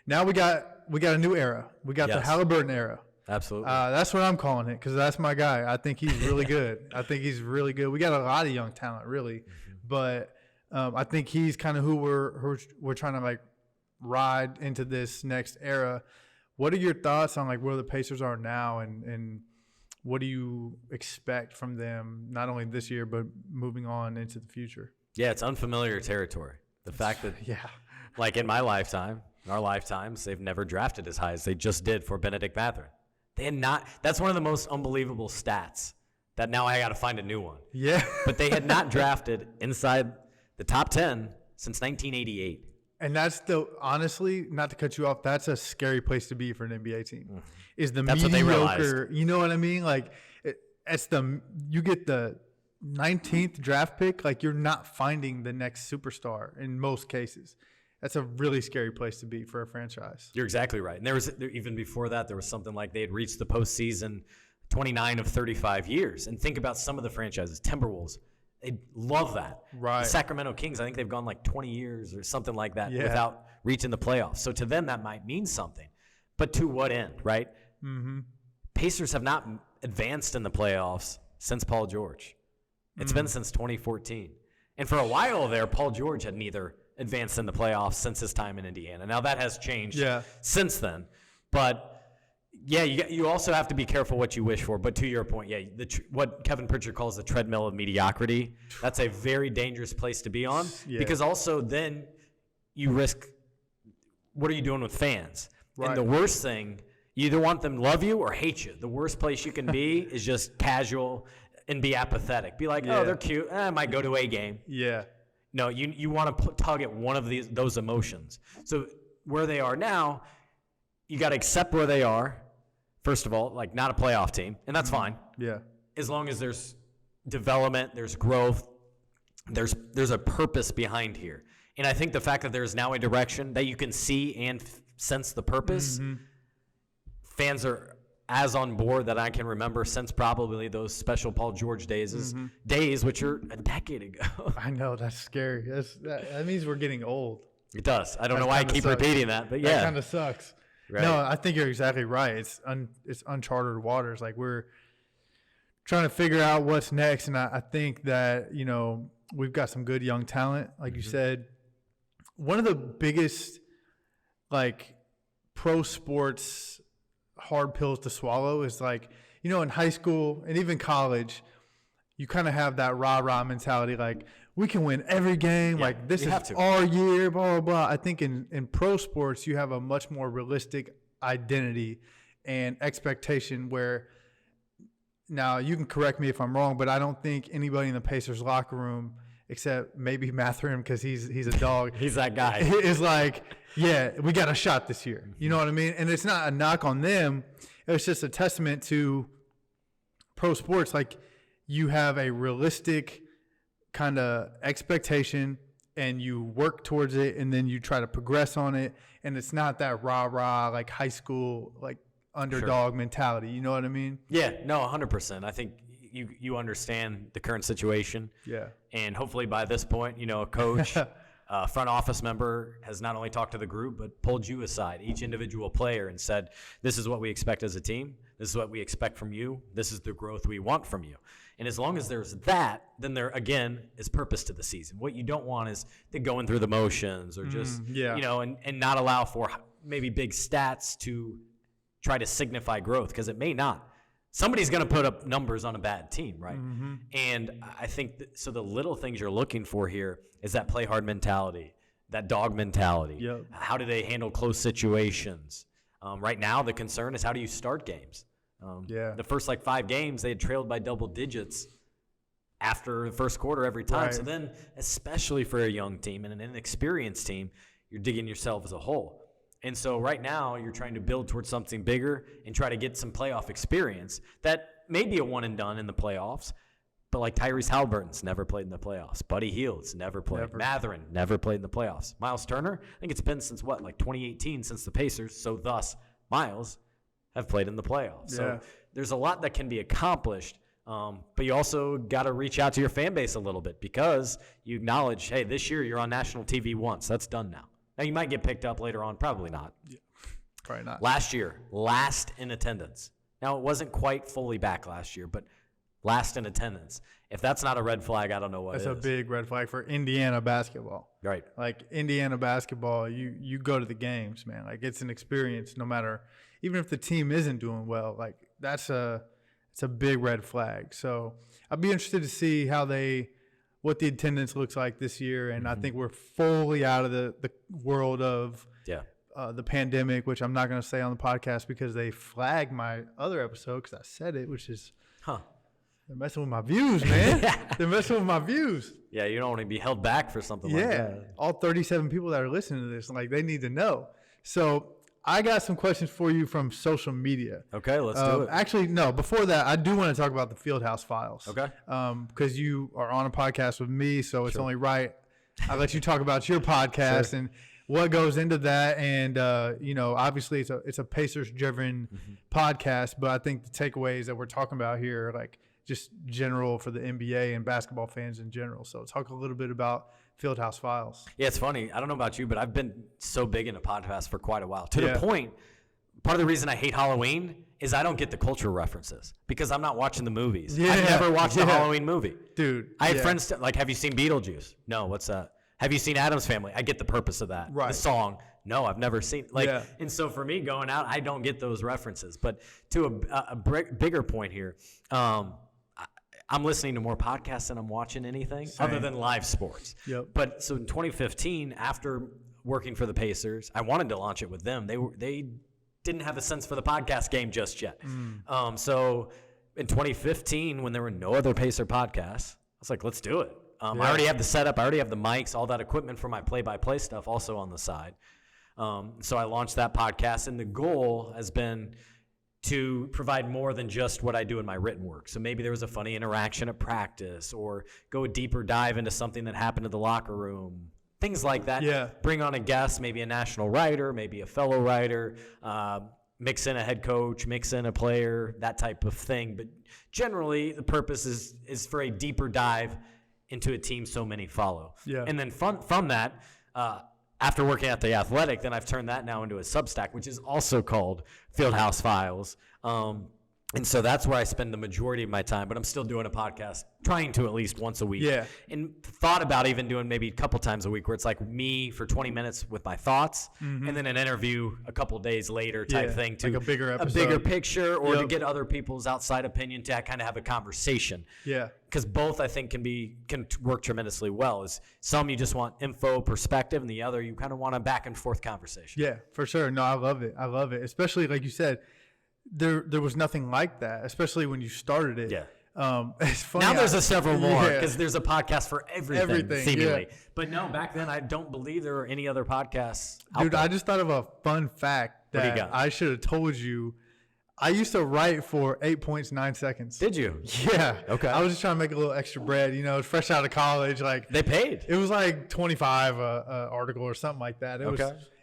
now we got a new era. We got the Halliburton era. Absolutely. That's what I'm calling it, because that's my guy. I think he's really good. I think he's really good. We got a lot of young talent, really, but I think he's kind of who we're trying to like ride into this next era. What are your thoughts on like where the Pacers are now, and what do you expect from them, not only this year, but moving on into the future? Yeah, it's unfamiliar territory. The fact that, like in my lifetime, in our lifetimes, they've never drafted as high as they just did for Benedict Mathurin. They had not. That's one of the most unbelievable stats that now I got to find a new one. Yeah. But they had not drafted inside the top 10 since 1988. And that's honestly, not to cut you off, that's a scary place to be for an NBA team. Is the that's mediocre, you know what I mean? Like, you get the 19th draft pick, like you're not finding the next superstar in most cases. That's a really scary place to be for a franchise. You're exactly right. And even before that, there was something like they had reached the postseason 29 of 35 years. And think about some of the franchises, Timberwolves. They love that. Right. The Sacramento Kings, I think they've gone like 20 years or something like that without reaching the playoffs. So to them, that might mean something. But to what end, right? Mm-hmm. Pacers have not advanced in the playoffs since Paul George. It's been since 2014. And for a while there, Paul George had neither advanced in the playoffs since his time in Indiana. Now that has changed since then. But yeah, you also have to be careful what you wish for. But to your point, what Kevin Pritchard calls the treadmill of mediocrity, that's a very dangerous place to be on. Yeah. Because also then you risk, what are you doing with fans? Right. And the worst thing, you either want them to love you or hate you. The worst place you can be is just casual and be apathetic. Be like, oh, they're cute. I might go to a game. Yeah. No, you want to tug at one of those emotions. So where they are now, you got to accept where they are. First of all, like not a playoff team, and that's fine. Yeah. As long as there's development, there's growth, there's a purpose behind here. And I think the fact that there's now a direction that you can see and sense the purpose, fans are as on board that I can remember since probably those special Paul George days, which are a decade ago. I know, that's scary. That means we're getting old. It does. I don't know why I keep repeating that, but that kind of sucks. Right. No, I think you're exactly right. It's uncharted waters. Like we're trying to figure out what's next, and I think that we've got some good young talent, like you said. One of the biggest like pro sports hard pills to swallow is like in high school and even college, you kind of have that rah-rah mentality, like we can win every game. Yeah, like this is our year, blah, blah, blah. I think in pro sports, you have a much more realistic identity and expectation where now you can correct me if I'm wrong, but I don't think anybody in the Pacers locker room except maybe Mathurin because he's a dog. He's that guy. Is like, yeah, we got a shot this year. You know what I mean? And it's not a knock on them. It's just a testament to pro sports. Like, you have a realistic kind of expectation and you work towards it, and then you try to progress on it. And it's not that rah-rah, like high school, like underdog mentality. You know what I mean? Yeah, no, 100%. I think you understand the current situation. Yeah. And hopefully by this point, a coach, front office member has not only talked to the group, but pulled you aside, each individual player, and said, this is what we expect as a team. This is what we expect from you. This is the growth we want from you. And as long as there's that, then there, again, is purpose to the season. What you don't want is the going through the motions or just, and not allow for maybe big stats to try to signify growth, because it may not. Somebody's going to put up numbers on a bad team, right? Mm-hmm. And I think so the little things you're looking for here is that play hard mentality, that dog mentality. Yep. How do they handle close situations? Right now, the concern is how do you start games? The first 5 games, they had trailed by double digits after the first quarter every time. Right. So then, especially for a young team and an inexperienced team, you're digging yourself as a hole. And so right now, you're trying to build towards something bigger and try to get some playoff experience that may be a one and done in the playoffs. But like Tyrese Halliburton's never played in the playoffs. Buddy Hield's never played. Mathurin never played in the playoffs. Miles Turner, I think it's been since 2018 since the Pacers. So thus, Miles have played in the playoffs. So there's a lot that can be accomplished. But you also got to reach out to your fan base a little bit, because you acknowledge, hey, this year you're on national TV once. That's done now. Now, you might get picked up later on. Probably not. Yeah, probably not. Last year, last in attendance. Now, it wasn't quite fully back last year, but last in attendance. If that's not a red flag, I don't know what is. That's a big red flag for Indiana basketball. Right. Like, Indiana basketball, you go to the games, man. Like, it's an experience no matter – even if the team isn't doing well. Like, it's a big red flag. So, I'd be interested to see what the attendance looks like this year. And I think we're fully out of the world of the pandemic, which I'm not going to say on the podcast because they flagged my other episode because I said it, which is they're messing with my views, man. They're messing with my views. Yeah, you don't want to be held back for something like that. Yeah, all 37 people that are listening to this, like, they need to know. So I got some questions for you from social media. Okay, let's do it. Actually, no, before that, I do want to talk about the Fieldhouse Files. Okay. Because you are on a podcast with me, so it's only right I let you talk about your podcast and what goes into that. And, obviously it's a Pacers-driven podcast, but I think the takeaways that we're talking about here are, like, just general for the NBA and basketball fans in general. So talk a little bit about Fieldhouse Files. Yeah, it's funny. I don't know about you, but I've been so big into podcasts for quite a while. To the point, part of the reason I hate Halloween is I don't get the cultural references because I'm not watching the movies. Yeah. I've never watched a Halloween movie. Dude. I had friends, like, have you seen Beetlejuice? No, what's that? Have you seen Addams Family? I get the purpose of that. Right. The song. No, I've never seen. And so for me going out, I don't get those references. But to a bigger point here, I'm listening to more podcasts than I'm watching anything other than live sports. Yep. But so in 2015, after working for the Pacers, I wanted to launch it with them. They didn't have a sense for the podcast game just yet. So in 2015, when there were no other Pacer podcasts, I was like, let's do it. I already have the setup. I already have the mics, all that equipment for my play-by-play stuff also on the side. So I launched that podcast, and the goal has been to provide more than just what I do in my written work. So maybe there was a funny interaction at practice, or go a deeper dive into something that happened in the locker room, things like that. Yeah. Bring on a guest, maybe a national writer, maybe a fellow writer, mix in a head coach, mix in a player, that type of thing. But generally, the purpose is for a deeper dive into a team so many follow. Yeah. And then from that, after working at The Athletic, then I've turned that now into a Substack, which is also called Fieldhouse Files. And so that's where I spend the majority of my time, but I'm still doing a podcast, trying to at least once a week. Yeah. And thought about even doing maybe a couple times a week where it's like me for 20 minutes with my thoughts, and then an interview a couple days later type thing to like a bigger episode. A bigger picture, or to get other people's outside opinion to kind of have a conversation. Yeah. Because both, I think, can work tremendously well. Is some you just want info, perspective, and the other you kind of want a back and forth conversation. Yeah, for sure. No, I love it. Especially like you said, there was nothing like that, especially when you started it. Yeah. It's funny. Now there's several more because there's a podcast for everything seemingly. Yeah. But no, back then I don't believe there were any other podcasts out Dude, there. I just thought of a fun fact that I should have told you. I used to write for 8 points, 9 seconds. Did you? Yeah. Okay. I was just trying to make a little extra bread, fresh out of college. Like they paid. It was like 25 article or something like that.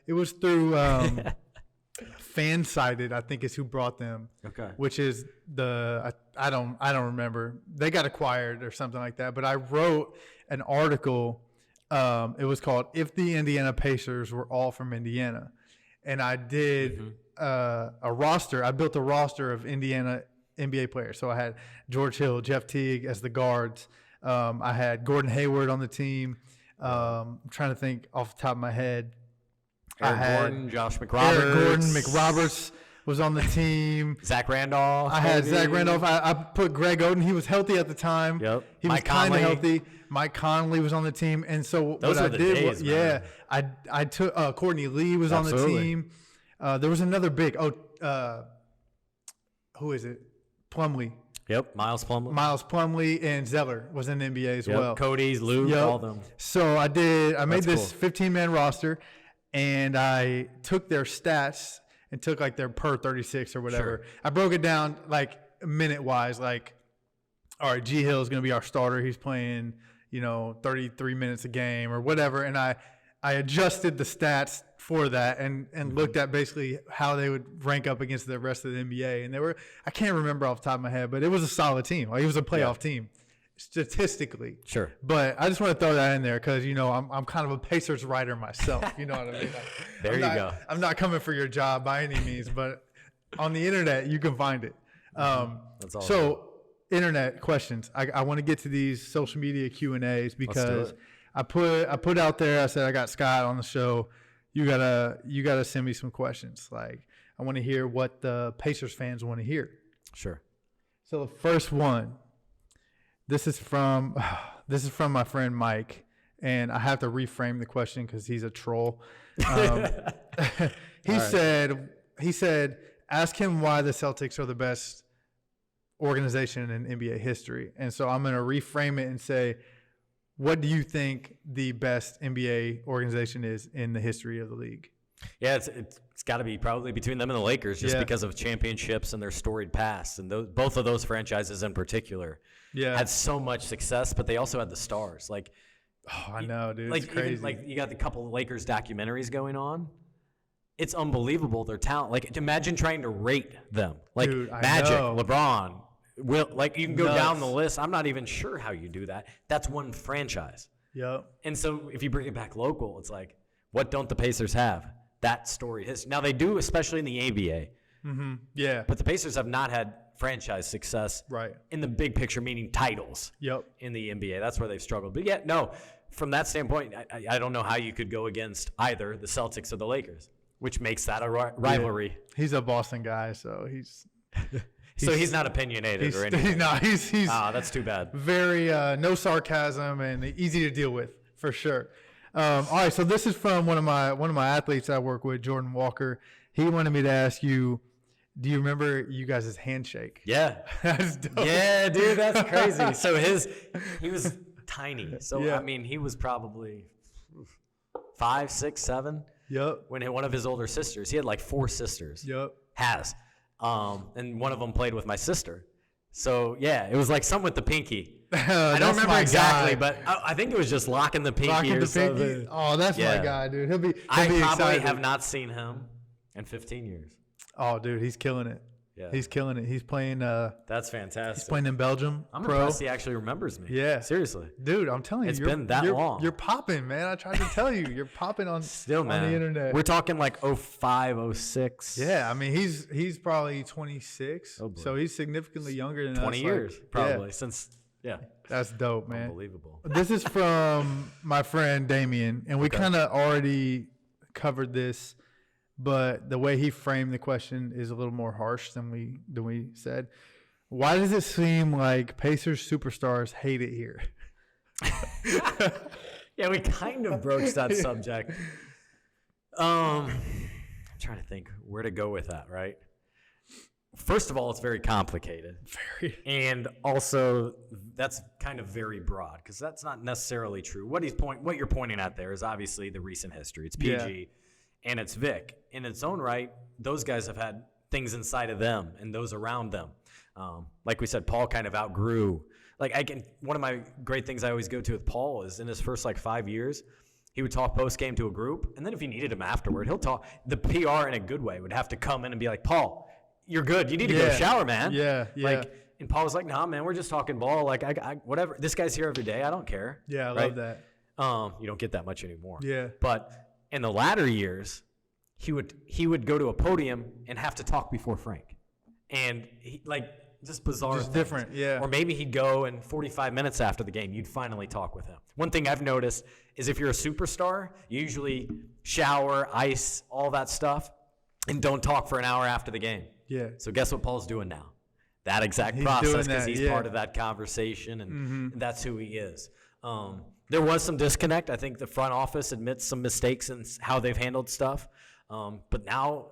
It was through Fansided, I think is who brought them. Okay. Which is I don't remember. They got acquired or something like that. But I wrote an article. It was called "If the Indiana Pacers Were All from Indiana," and I did a roster. I built a roster of Indiana NBA players. So I had George Hill, Jeff Teague as the guards. I had Gordon Hayward on the team. I'm trying to think off the top of my head. Gordon, Josh McRoberts. Eric Gordon, McRoberts was on the team. Zach Randolph. I had Zach Randolph. I put Greg Oden. He was healthy at the time. Yep. He was kind of healthy. Mike Conley was on the team. And so Those what were I the did days, was, man. I took Courtney Lee was on the team. There was another big. Who is it? Plumlee. Yep, Miles Plumlee and Zeller was in the NBA as well. Cody's, Luke, all of them. So I made this 15-man roster, and I took their stats and took like their per 36 or whatever. Sure. I broke it down like minute-wise, like, all right, G Hill is going to be our starter. He's playing, 33 minutes a game or whatever. And I adjusted the stats for that and looked at basically how they would rank up against the rest of the NBA. And I can't remember off the top of my head, but it was a solid team. Like, it was a playoff team statistically. Sure. But I just want to throw that in there because, I'm kind of a Pacers writer myself. You know what I mean? There you go. I'm not coming for your job by any means, but on the internet, you can find it. That's all. So internet questions. I want to get to these social media Q&As because I put out there, I said, I got Scott on the show. You gotta send me some questions. Like, I want to hear what the Pacers fans want to hear. Sure. So the first one, this is from my friend Mike, and I have to reframe the question because he's a troll. He said, ask him why the Celtics are the best organization in NBA history. And so I'm going to reframe it and say, what do you think the best NBA organization is in the history of the league? Yeah, it's got to be probably between them and the Lakers just because of championships and their storied past. And both of those franchises in particular had so much success, but they also had the stars. Like, oh, I know, dude. Like, it's crazy. Even, like, you got the couple of Lakers documentaries going on. It's unbelievable, their talent. Like, imagine trying to rate them. Like, dude, Magic, LeBron. You can go down the list. I'm not even sure how you do that. That's one franchise. Yep. And so if you bring it back local, it's like, what don't the Pacers have? That story. Now they do, especially in the ABA. Mm-hmm. Yeah. But the Pacers have not had franchise success in the big picture, meaning titles. Yep. In the NBA. That's where they've struggled. But yeah, no, from that standpoint, I don't know how you could go against either the Celtics or the Lakers, which makes that a rivalry. Yeah. He's a Boston guy, so he's so he's not opinionated or anything. He's that's too bad. Very no sarcasm and easy to deal with for sure. All right, so this is from one of my athletes I work with, Jordan Walker. He wanted me to ask you, do you remember you guys' handshake? Yeah. That's dope. Yeah, dude, that's crazy. So he was tiny. So I mean, he was probably 5, 6, 7. Yep. When one of his older sisters, he had like 4 sisters. Yep. And one of them played with my sister. So, yeah, it was like something with the pinky. I don't remember exactly, but I think it was just locking the pinky or something. Oh, that's my guy, dude. He'll be I probably excited. have not seen him in 15 years. Oh, dude, he's killing it. Yeah. He's killing it. He's playing that's fantastic. He's playing in Belgium. I'm impressed he actually remembers me. Yeah. Seriously. Dude, I'm telling you. It's been that long. You're popping, man. I tried to tell you. You're popping on still, man. On the internet. We're talking like 05, 06. Yeah, I mean, he's probably 26. Oh, so he's significantly younger than 20 us. years, probably, since, That's dope, man. Unbelievable. This is from my friend Damien, and we kind of already covered this, but the way he framed the question is a little more harsh than we said. Why does it seem like Pacers superstars hate it here? Yeah, we kind of broached that subject. I'm trying to think where to go with that, right? First of all, it's very complicated. Very. And also, that's kind of very broad because that's not necessarily true. What you're pointing at there is obviously the recent history. It's PG and it's Vic. In its own right, those guys have had things inside of them and those around them. Like we said, Paul kind of outgrew. One of my great things I always go to with Paul is in his first 5 years, he would talk post game to a group, and then if you needed him afterward, he'll talk. The PR in a good way would have to come in and be like, Paul, you're good. You need to go shower, man. Yeah. And Paul was like, nah, man, we're just talking ball. I whatever. This guy's here every day. I don't care. Yeah, I love that. You don't get that much anymore. Yeah. But in the latter years, he would go to a podium and have to talk before Frank, and just bizarre. Just different, yeah. Or maybe he'd go and 45 minutes after the game, you'd finally talk with him. One thing I've noticed is if you're a superstar, you usually shower, ice, all that stuff, and don't talk for an hour after the game. Yeah. So guess what Paul's doing now? That exact process because he's part of that conversation, and that's who he is. There was some disconnect. I think the front office admits some mistakes in how they've handled stuff. But now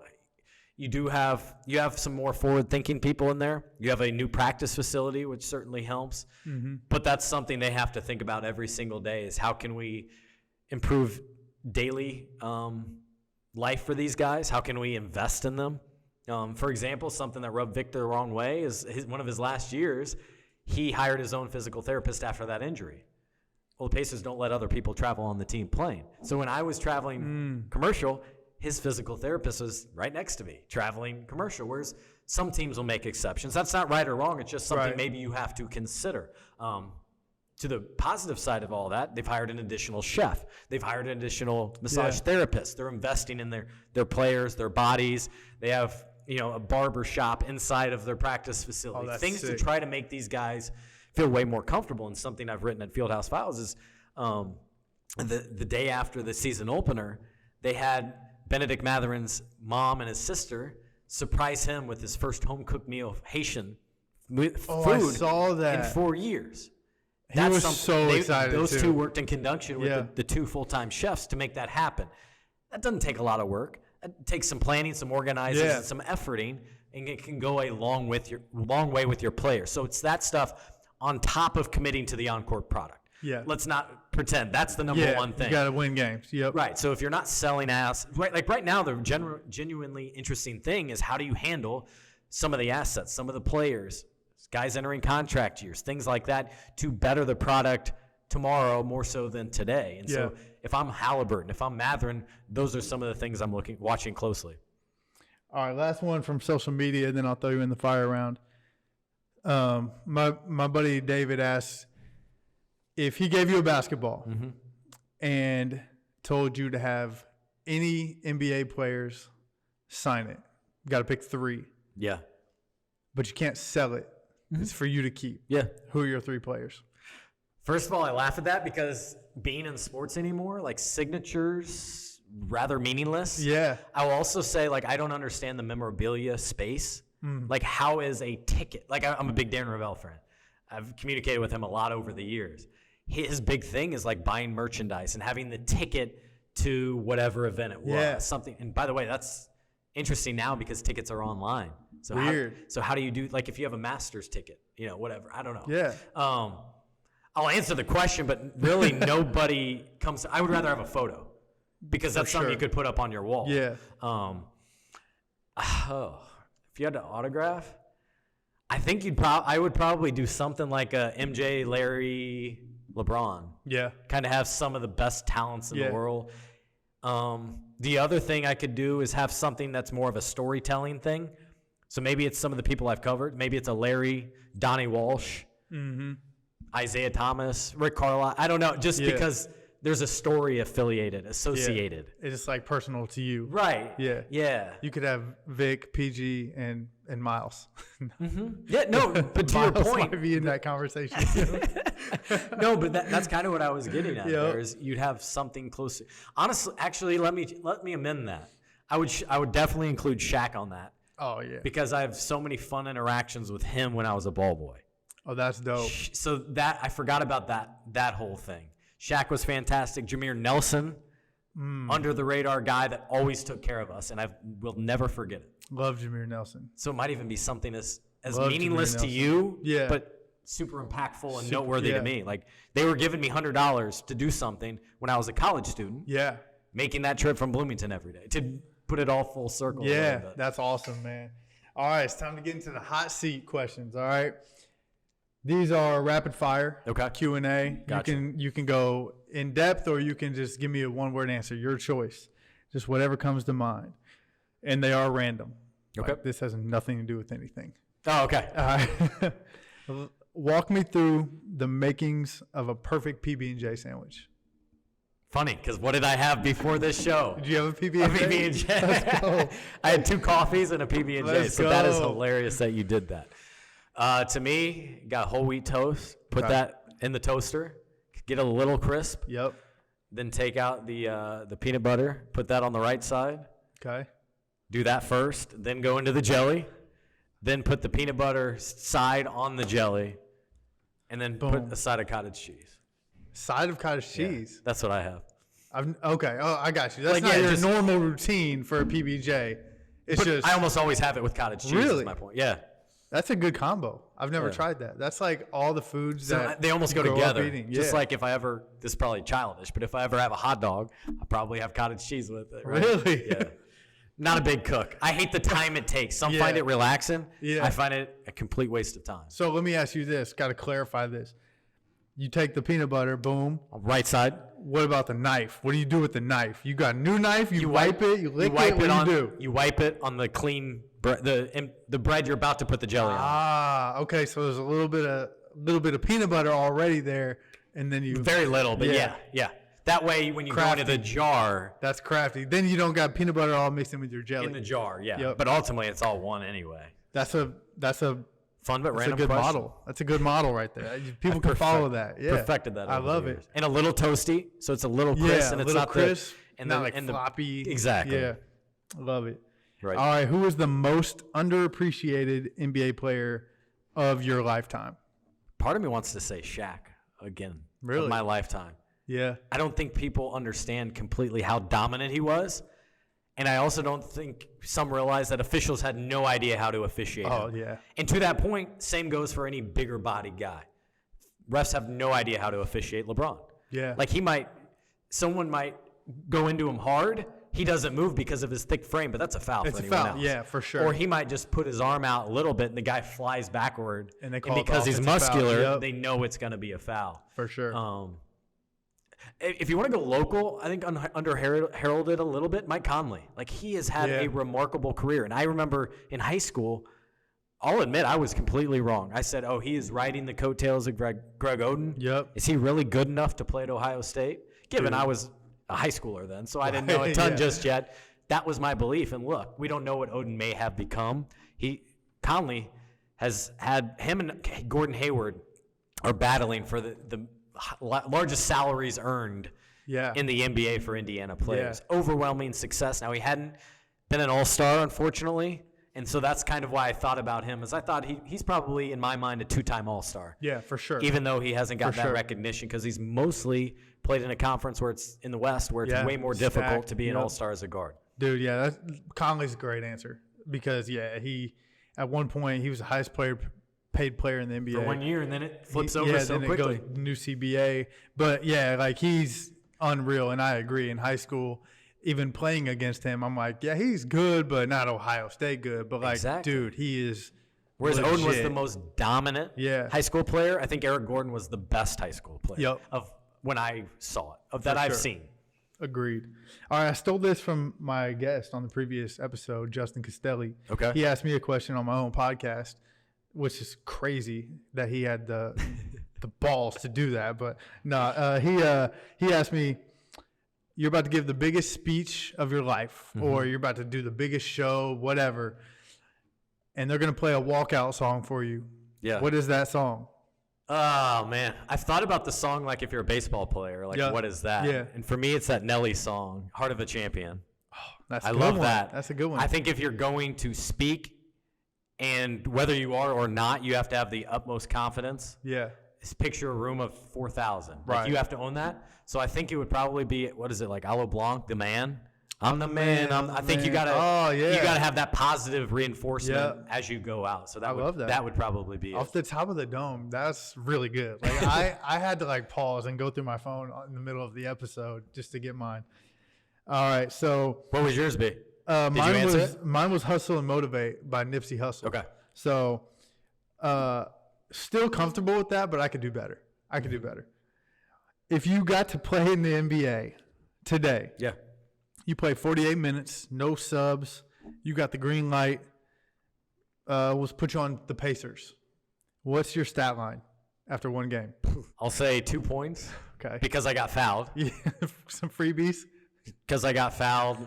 you have some more forward-thinking people in there. You have a new practice facility, which certainly helps. But that's something they have to think about every single day is how can we improve daily life for these guys? How can we invest in them? For example, something that rubbed Victor the wrong way is one of his last years, he hired his own physical therapist after that injury. Well, the Pacers don't let other people travel on the team plane. So when I was traveling commercial, his physical therapist was right next to me, traveling commercial, whereas some teams will make exceptions. That's not right or wrong. It's just something maybe you have to consider. To the positive side of all that, they've hired an additional chef. They've hired an additional massage therapist. They're investing in their players, their bodies. They have a barber shop inside of their practice facility. Things sick. To try to make these guys feel way more comfortable. And something I've written at Fieldhouse Files is the day after the season opener, they had Benedict Matherin's mom and his sister surprise him with his first home-cooked meal of Haitian food I saw that. in 4 years. He was so excited, Those too. two worked in conjunction with the two full-time chefs to make that happen. That doesn't take a lot of work. It takes some planning, some organizing, and some efforting, and it can go a long way with your players. So it's that stuff on top of committing to the on-court product. Yeah. Let's not pretend that's the number one thing. You got to win games. Yep. Right. So if you're not selling right now, the genuinely interesting thing is how do you handle some of the assets, some of the players, guys entering contract years, things like that, to better the product tomorrow more so than today. And so if I'm Halliburton, if I'm Matherin, those are some of the things I'm watching closely. All right, last one from social media, then I'll throw you in the fire round. My buddy David asks, if he gave you a basketball and told you to have any NBA players sign it, you got to pick 3. Yeah. But you can't sell it. It's for you to keep. Yeah. Who are your 3 players? First of all, I laugh at that because being in sports anymore, signatures, rather meaninless. Yeah. I will also say, I don't understand the memorabilia space. How is a ticket? I'm a big Darren Ravel fan. I've communicated with him a lot over the years. His big thing is buying merchandise and having the ticket to whatever event it was. Yeah. Something. And by the way, that's interesting now because tickets are online. So weird. How do you do, if you have a Masters ticket, whatever, I don't know. Yeah. I'll answer the question, but really nobody comes. I would rather have a photo because that's something you could put up on your wall. Yeah. If you had to autograph, I think I would probably do something like a MJ, Larry, LeBron. Yeah. Kind of have some of the best talents in the world. The other thing I could do is have something that's more of a storytelling thing. So maybe it's some of the people I've covered. Maybe it's a Larry, Donnie Walsh, Isaiah Thomas, Rick Carlisle. I don't know, just because there's a story associated. Yeah. It's just personal to you. Right. Yeah. Yeah. You could have Vic, PG, and Miles. Yeah, no, but to your point. Might be in that conversation. No, but that's kind of what I was getting at. There is you'd have something close. Honestly, actually, let me amend that. I would definitely include Shaq on that. Oh, yeah. Because I have so many fun interactions with him when I was a ball boy. Oh, that's dope. So I forgot about that whole thing. Shaq was fantastic. Jameer Nelson under the radar guy that always took care of us, and I will never forget it. Love Jameer Nelson. So it might even be something as Love meaningless Jameer to Nelson. you, but super impactful and noteworthy to me. Like, they were giving me $100 to do something when I was a college student. Yeah. Making that trip from Bloomington every day to put it all full circle. Yeah, that's awesome, man. All right, it's time to get into the hot seat questions. All right. These are rapid fire. Okay. Q&A. Gotcha. You can go in depth, or you can just give me a one-word answer. Your choice. Just whatever comes to mind. And they are random. Okay. Like, this has nothing to do with anything. Oh, okay. All right. Walk me through the makings of a perfect PB&J sandwich. Funny, because what did I have before this show? Did you have a PB&J? A PB&J. Let's go. I had 2 coffees and a PB&J, Let's so go. that is hilarious that you did that. To me, got whole wheat toast, put that in the toaster, get a little crisp. Yep. Then take out the peanut butter, put that on the right side. Okay. Do that first, then go into the jelly, then put the peanut butter side on the jelly, and then put a side of cottage cheese. Side of cottage cheese. Yeah, that's what I have. Okay. Oh, I got you. That's Like, not your just normal routine for a PB&J. It's just I almost always have it with cottage cheese. Really? Is my point. Yeah. That's a good combo. I've never tried that. That's like all the foods that They almost go you grow up together. eating. Just Yeah. like if I ever, this is probably childish, but if I ever have a hot dog, I'll probably have cottage cheese with it. Right? Really? Yeah. Not a big cook. I hate the time it takes. Some find it relaxing. Yeah. I find it a complete waste of time. So let me ask you this. Got to clarify this. You take the peanut butter, boom. Right side. What about the knife? What do you do with the knife? You got a new knife? You wipe it? You lick it? What do you do? You wipe it on the clean bread, the bread you're about to put the jelly on. Ah, okay. So there's a little bit of peanut butter already there, and then you Very little, but yeah. That way, when you go into the jar, that's crafty. Then you don't got peanut butter all mixed in with your jelly. in the jar, yeah. Yep. But ultimately, it's all one anyway. That's a Fun but That's random a good question. model. That's a good model right there. People can follow that. Yeah, Perfected that. I over love the it. years. And a little toasty, so it's a little crisp, and a it's little not crisp, and not the, like and floppy. Exactly. Yeah, love it. Right. All right, who is the most underappreciated NBA player of your lifetime? Part of me wants to say Shaq again. Really? Of my lifetime. Yeah, I don't think people understand completely how dominant he was. And I also don't think some realize that officials had no idea how to officiate Oh, him. yeah. And to that point, same goes for any bigger bodied guy. Refs have no idea how to officiate LeBron. Yeah. Like someone might go into him hard. He doesn't move because of his thick frame, but that's a foul for anyone else. Yeah, for sure. Or he might just put his arm out a little bit and the guy flies backward. And they call it because he's offensive foul. muscular, Yep. they know it's going to be a foul. For sure. If you want to go local, I think under-heralded a little bit, Mike Conley. Like, he has had a remarkable career. And I remember in high school, I'll admit I was completely wrong. I said, he is riding the coattails of Greg Oden. Yep. Is he really good enough to play at Ohio State? Given I was a high schooler then, so I didn't know a ton just yet. That was my belief. And look, we don't know what Oden may have become. Conley has had him and Gordon Hayward are battling for the largest salaries earned in the NBA for Indiana players. Yeah. Overwhelming success. Now, he hadn't been an all-star, unfortunately, and so that's kind of why I thought about him, is I thought he's probably, in my mind, a 2-time all-star. Yeah, for sure. Even though he hasn't got that recognition, because he's mostly played in a conference where it's in the West, where it's way more difficult to be an all-star as a guard. Dude, yeah, Conley's a great answer because, he at one point, he was the highest paid player in the NBA. For 1 year, and then it flips over so quickly. It goes new CBA. But, he's unreal, and I agree. In high school, even playing against him, I'm like, he's good, but not Ohio State good. But, dude, he is Whereas legit. Oden was the most dominant high school player, I think Eric Gordon was the best high school player of when I saw it, that I've seen. Agreed. All right, I stole this from my guest on the previous episode, Justin Castelli. Okay. He asked me a question on my own podcast, which is crazy that he had the balls to do that. But no, he asked me, you're about to give the biggest speech of your life, or you're about to do the biggest show, whatever, and they're going to play a walkout song for you. Yeah. What is that song? Oh, man. I've thought about the song like if you're a baseball player. Like, what is that? Yeah. And for me, it's that Nelly song, Heart of a Champion. I love that. That's a good one. I think if you're going to speak, and whether you are or not, you have to have the utmost confidence. Yeah. picture a room of 4,000. Right. Like, you have to own that. So I think it would probably be, what is it, like Aloe Blanc, the man? I'm the man. I think you gotta you gotta have that positive reinforcement as you go out. So that would probably be off the top of the dome. That's really good. Like I had to like pause and go through my phone in the middle of the episode just to get mine. All right, so what would yours be? Mine was Hustle and Motivate by Nipsey Hussle. Okay. So still comfortable with that, but I could do better. If you got to play in the NBA today, you play 48 minutes, no subs, you got the green light, let's put you on the Pacers. What's your stat line after one game? I'll say 2 points. Okay. Because I got fouled. Yeah, some freebies. Because I got fouled.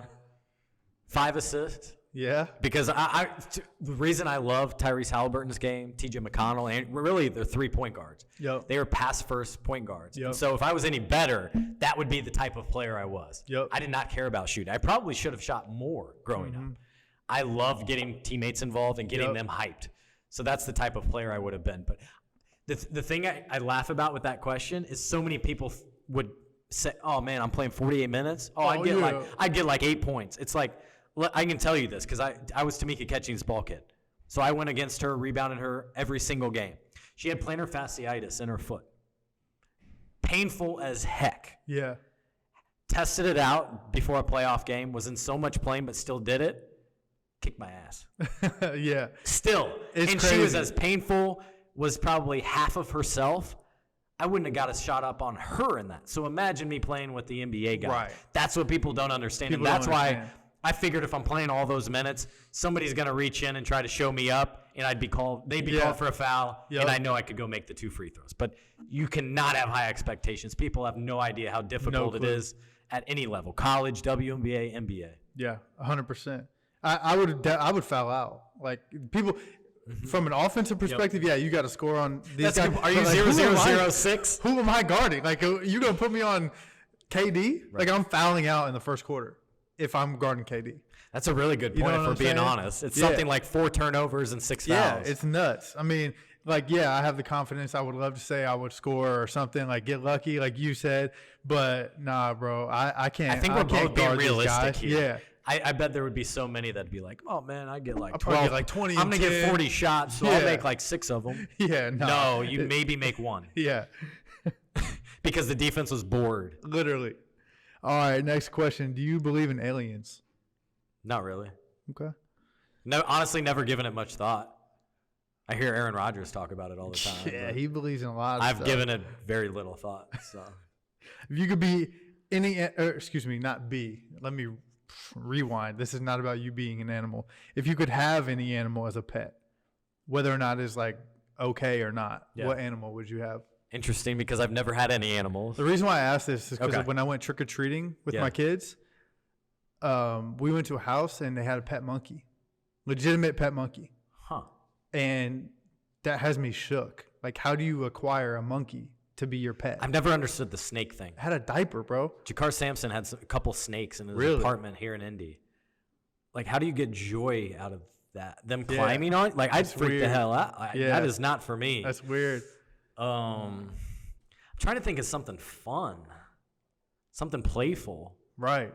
5 assists. Yeah. Because the reason I love Tyrese Halliburton's game, TJ McConnell, and really they're 3-point guards. Yep. They were pass first point guards. Yep. So if I was any better, that would be the type of player I was. Yep. I did not care about shooting. I probably should have shot more growing up. I love getting teammates involved and getting them hyped. So that's the type of player I would have been. But the thing I laugh about with that question is so many people would say, "Oh man, I'm playing 48 minutes. I'd get like 8 points." It's like, I can tell you this because I was Tamika Catchings' ball kid. So I went against her, rebounded her every single game. She had plantar fasciitis in her foot. Painful as heck. Yeah. Tested it out before a playoff game, was in so much pain but still did it. Kicked my ass. Yeah. Still. It's and crazy. She was as painful, was probably half of herself. I wouldn't have got a shot up on her in that. So imagine me playing with the NBA guy. Right. That's what people don't understand. People and that's don't why understand. I figured if I'm playing all those minutes, somebody's going to reach in and try to show me up, and they'd be called for a foul, and I know I could go make the 2 free throws. But you cannot have high expectations. People have no idea how difficult it is at any level, college, WNBA, NBA. Yeah, 100%. I would foul out. Like people from an offensive perspective, you got to score on these guys. Are you 0-0-0-6? Who am I guarding? Like you gonna put me on KD? Right. Like I'm fouling out in the first quarter if I'm guarding KD. That's a really good point for being honest. It's something like 4 turnovers and 6 fouls. Yeah, it's nuts. I mean, I have the confidence. I would love to say I would score or something, like get lucky, like you said. But nah, bro, I can't. I think we're both being realistic here. Yeah. I bet there would be so many that'd be like, oh man, I get like 12, get like 20. I'm gonna get 40 shots, so I'll make like 6 of them. Yeah, no, you maybe make 1. Yeah, because the defense was bored. Literally. All right, next question. Do you believe in aliens? Not really. Okay. No, honestly, never given it much thought. I hear Aaron Rodgers talk about it all the time. Yeah, he believes in a lot of stuff. I've given it very little thought. So, if you could be let me rewind. This is not about you being an animal. If you could have any animal as a pet, whether or not it's like okay or not, what animal would you have? Interesting, because I've never had any animals. The reason why I asked this is because when I went trick-or-treating with my kids, we went to a house and they had a pet monkey, legitimate pet monkey. Huh. And that has me shook. Like, how do you acquire a monkey to be your pet? I've never understood the snake thing. I had a diaper, bro. Jakar Sampson had a couple snakes in his apartment here in Indy. Like, how do you get joy out of that? Them climbing on? Like, I'd freak the hell out. That is not for me. That's weird. I'm trying to think of something fun, something playful. Right.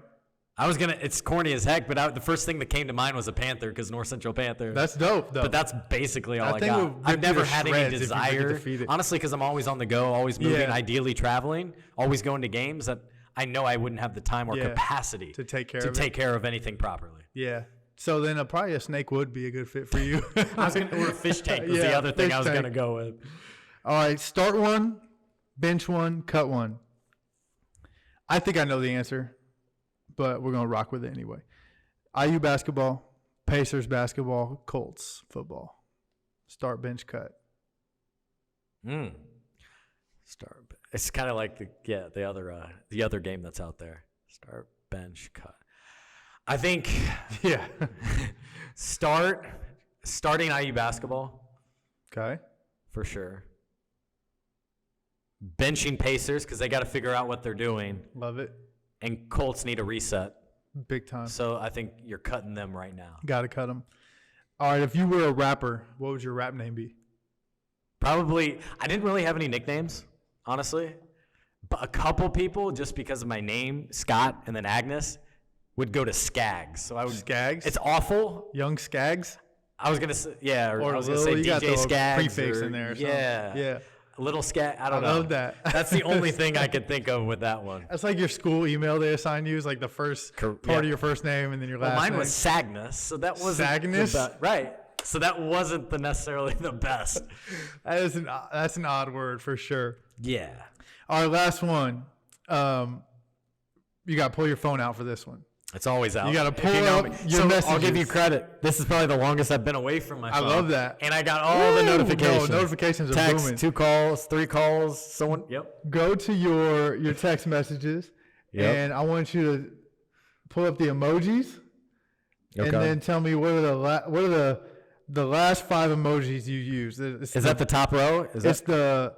It's corny as heck, but the first thing that came to mind was a panther, because North Central Panther. That's dope, though. But that's basically all I got. I've never had any desire, honestly, because I'm always on the go, always moving, ideally traveling, always going to games that I know I wouldn't have the time or capacity to take care of anything properly. Yeah. So then probably a snake would be a good fit for you. Or a fish tank was the other thing I was going to go with. All right, start one, bench one, cut one. I think I know the answer, but we're going to rock with it anyway. IU basketball, Pacers basketball, Colts football. Start, bench, cut. Start. It's kind of like the other game that's out there. Start, bench, cut. I think starting IU basketball. Okay. For sure. Benching Pacers because they got to figure out what they're doing. Love it. And Colts need a reset. Big time. So I think you're cutting them right now. Got to cut them. All right, if you were a rapper, what would your rap name be? Probably, I didn't really have any nicknames, honestly. But a couple people, just because of my name, Scott and then Agness, would go to Skags. So I would Skags? It's awful. Young Skags? I was gonna say Or I was gonna say DJ Skags. Prefix in there or something. Yeah. Little Skag. I don't know. I love that. That's the only thing I could think of with that one. That's like your school email they assign you is like the first part of your first name and then your last name. Mine was Sagness, so that wasn't Sagness? right. So that wasn't necessarily the best. That's an odd word for sure. Yeah. All right, last one. You got to pull your phone out for this one. It's always out. You got to pull up your messages. I'll give you credit. This is probably the longest I've been away from my phone. I love that. And I got all the notifications. No, notifications are Text, booming. 2 calls, 3 calls, someone. Yep. Go to your text messages, and I want you to pull up the emojis, and then tell me what are the last 5 emojis you use. Is that the top row? It's the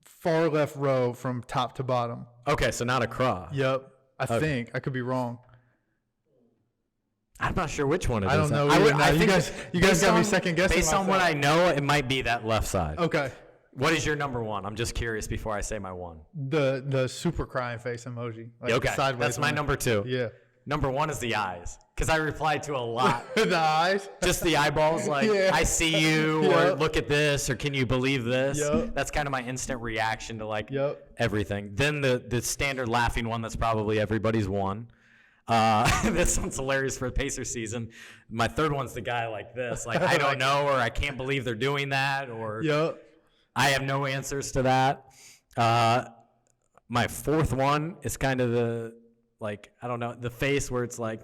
far left row from top to bottom. Okay, so not a cross. Yep. I think. I could be wrong. I'm not sure which one it is. I don't know. I think you guys got me second guessing. Based on what I know, it might be that left side. Okay. What is your number 1? I'm just curious before I say my 1. The super crying face emoji. Like okay. Sideways That's my number 2. Yeah. Number 1 is the eyes. Because I replied to a lot. The eyes? Just the eyeballs, like, I see you, or look at this, or can you believe this? Yep. That's kind of my instant reaction to, like, everything. Then the standard laughing one that's probably everybody's one. This one's hilarious for the Pacer season. My third one's the guy like this. Like, I don't know, or I can't believe they're doing that, or I have no answers to that. My fourth one is kind of the... like, I don't know, the face where it's like,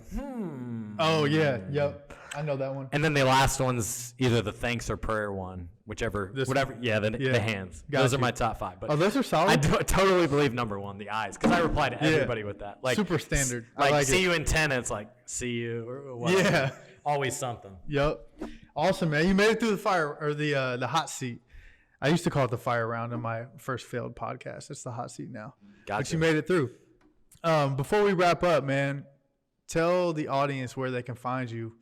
Oh, yeah. Yep. I know that one. And then the last one's either the thanks or prayer one, whatever. Yeah, the hands. Those are my top 5. But those are solid. I totally believe number 1, the eyes, because I reply to everybody with that. Like, super standard. Like see you in 10, it's like, see you, or whatever. Yeah. Always something. Yep. Awesome, man. You made it through the fire, or the hot seat. I used to call it the fire round in my first failed podcast. It's the hot seat now. Gotcha. But you made it through. Before we wrap up, man, tell the audience where they can find you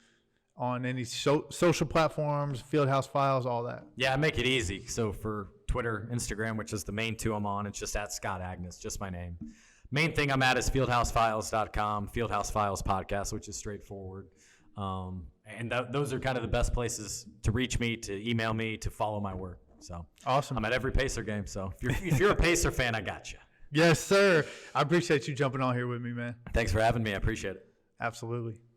on any social platforms, Fieldhouse Files, all that. Yeah, I make it easy. So for Twitter, Instagram, which is the main 2 I'm on, it's just at Scott Agness, just my name. Main thing I'm at is fieldhousefiles.com, Fieldhouse Files podcast, which is straightforward. And those are kind of the best places to reach me, to email me, to follow my work. So awesome. I'm at every Pacer game. So if you're a Pacer fan, I got you. Yes, sir. I appreciate you jumping on here with me, man. Thanks for having me. I appreciate it. Absolutely.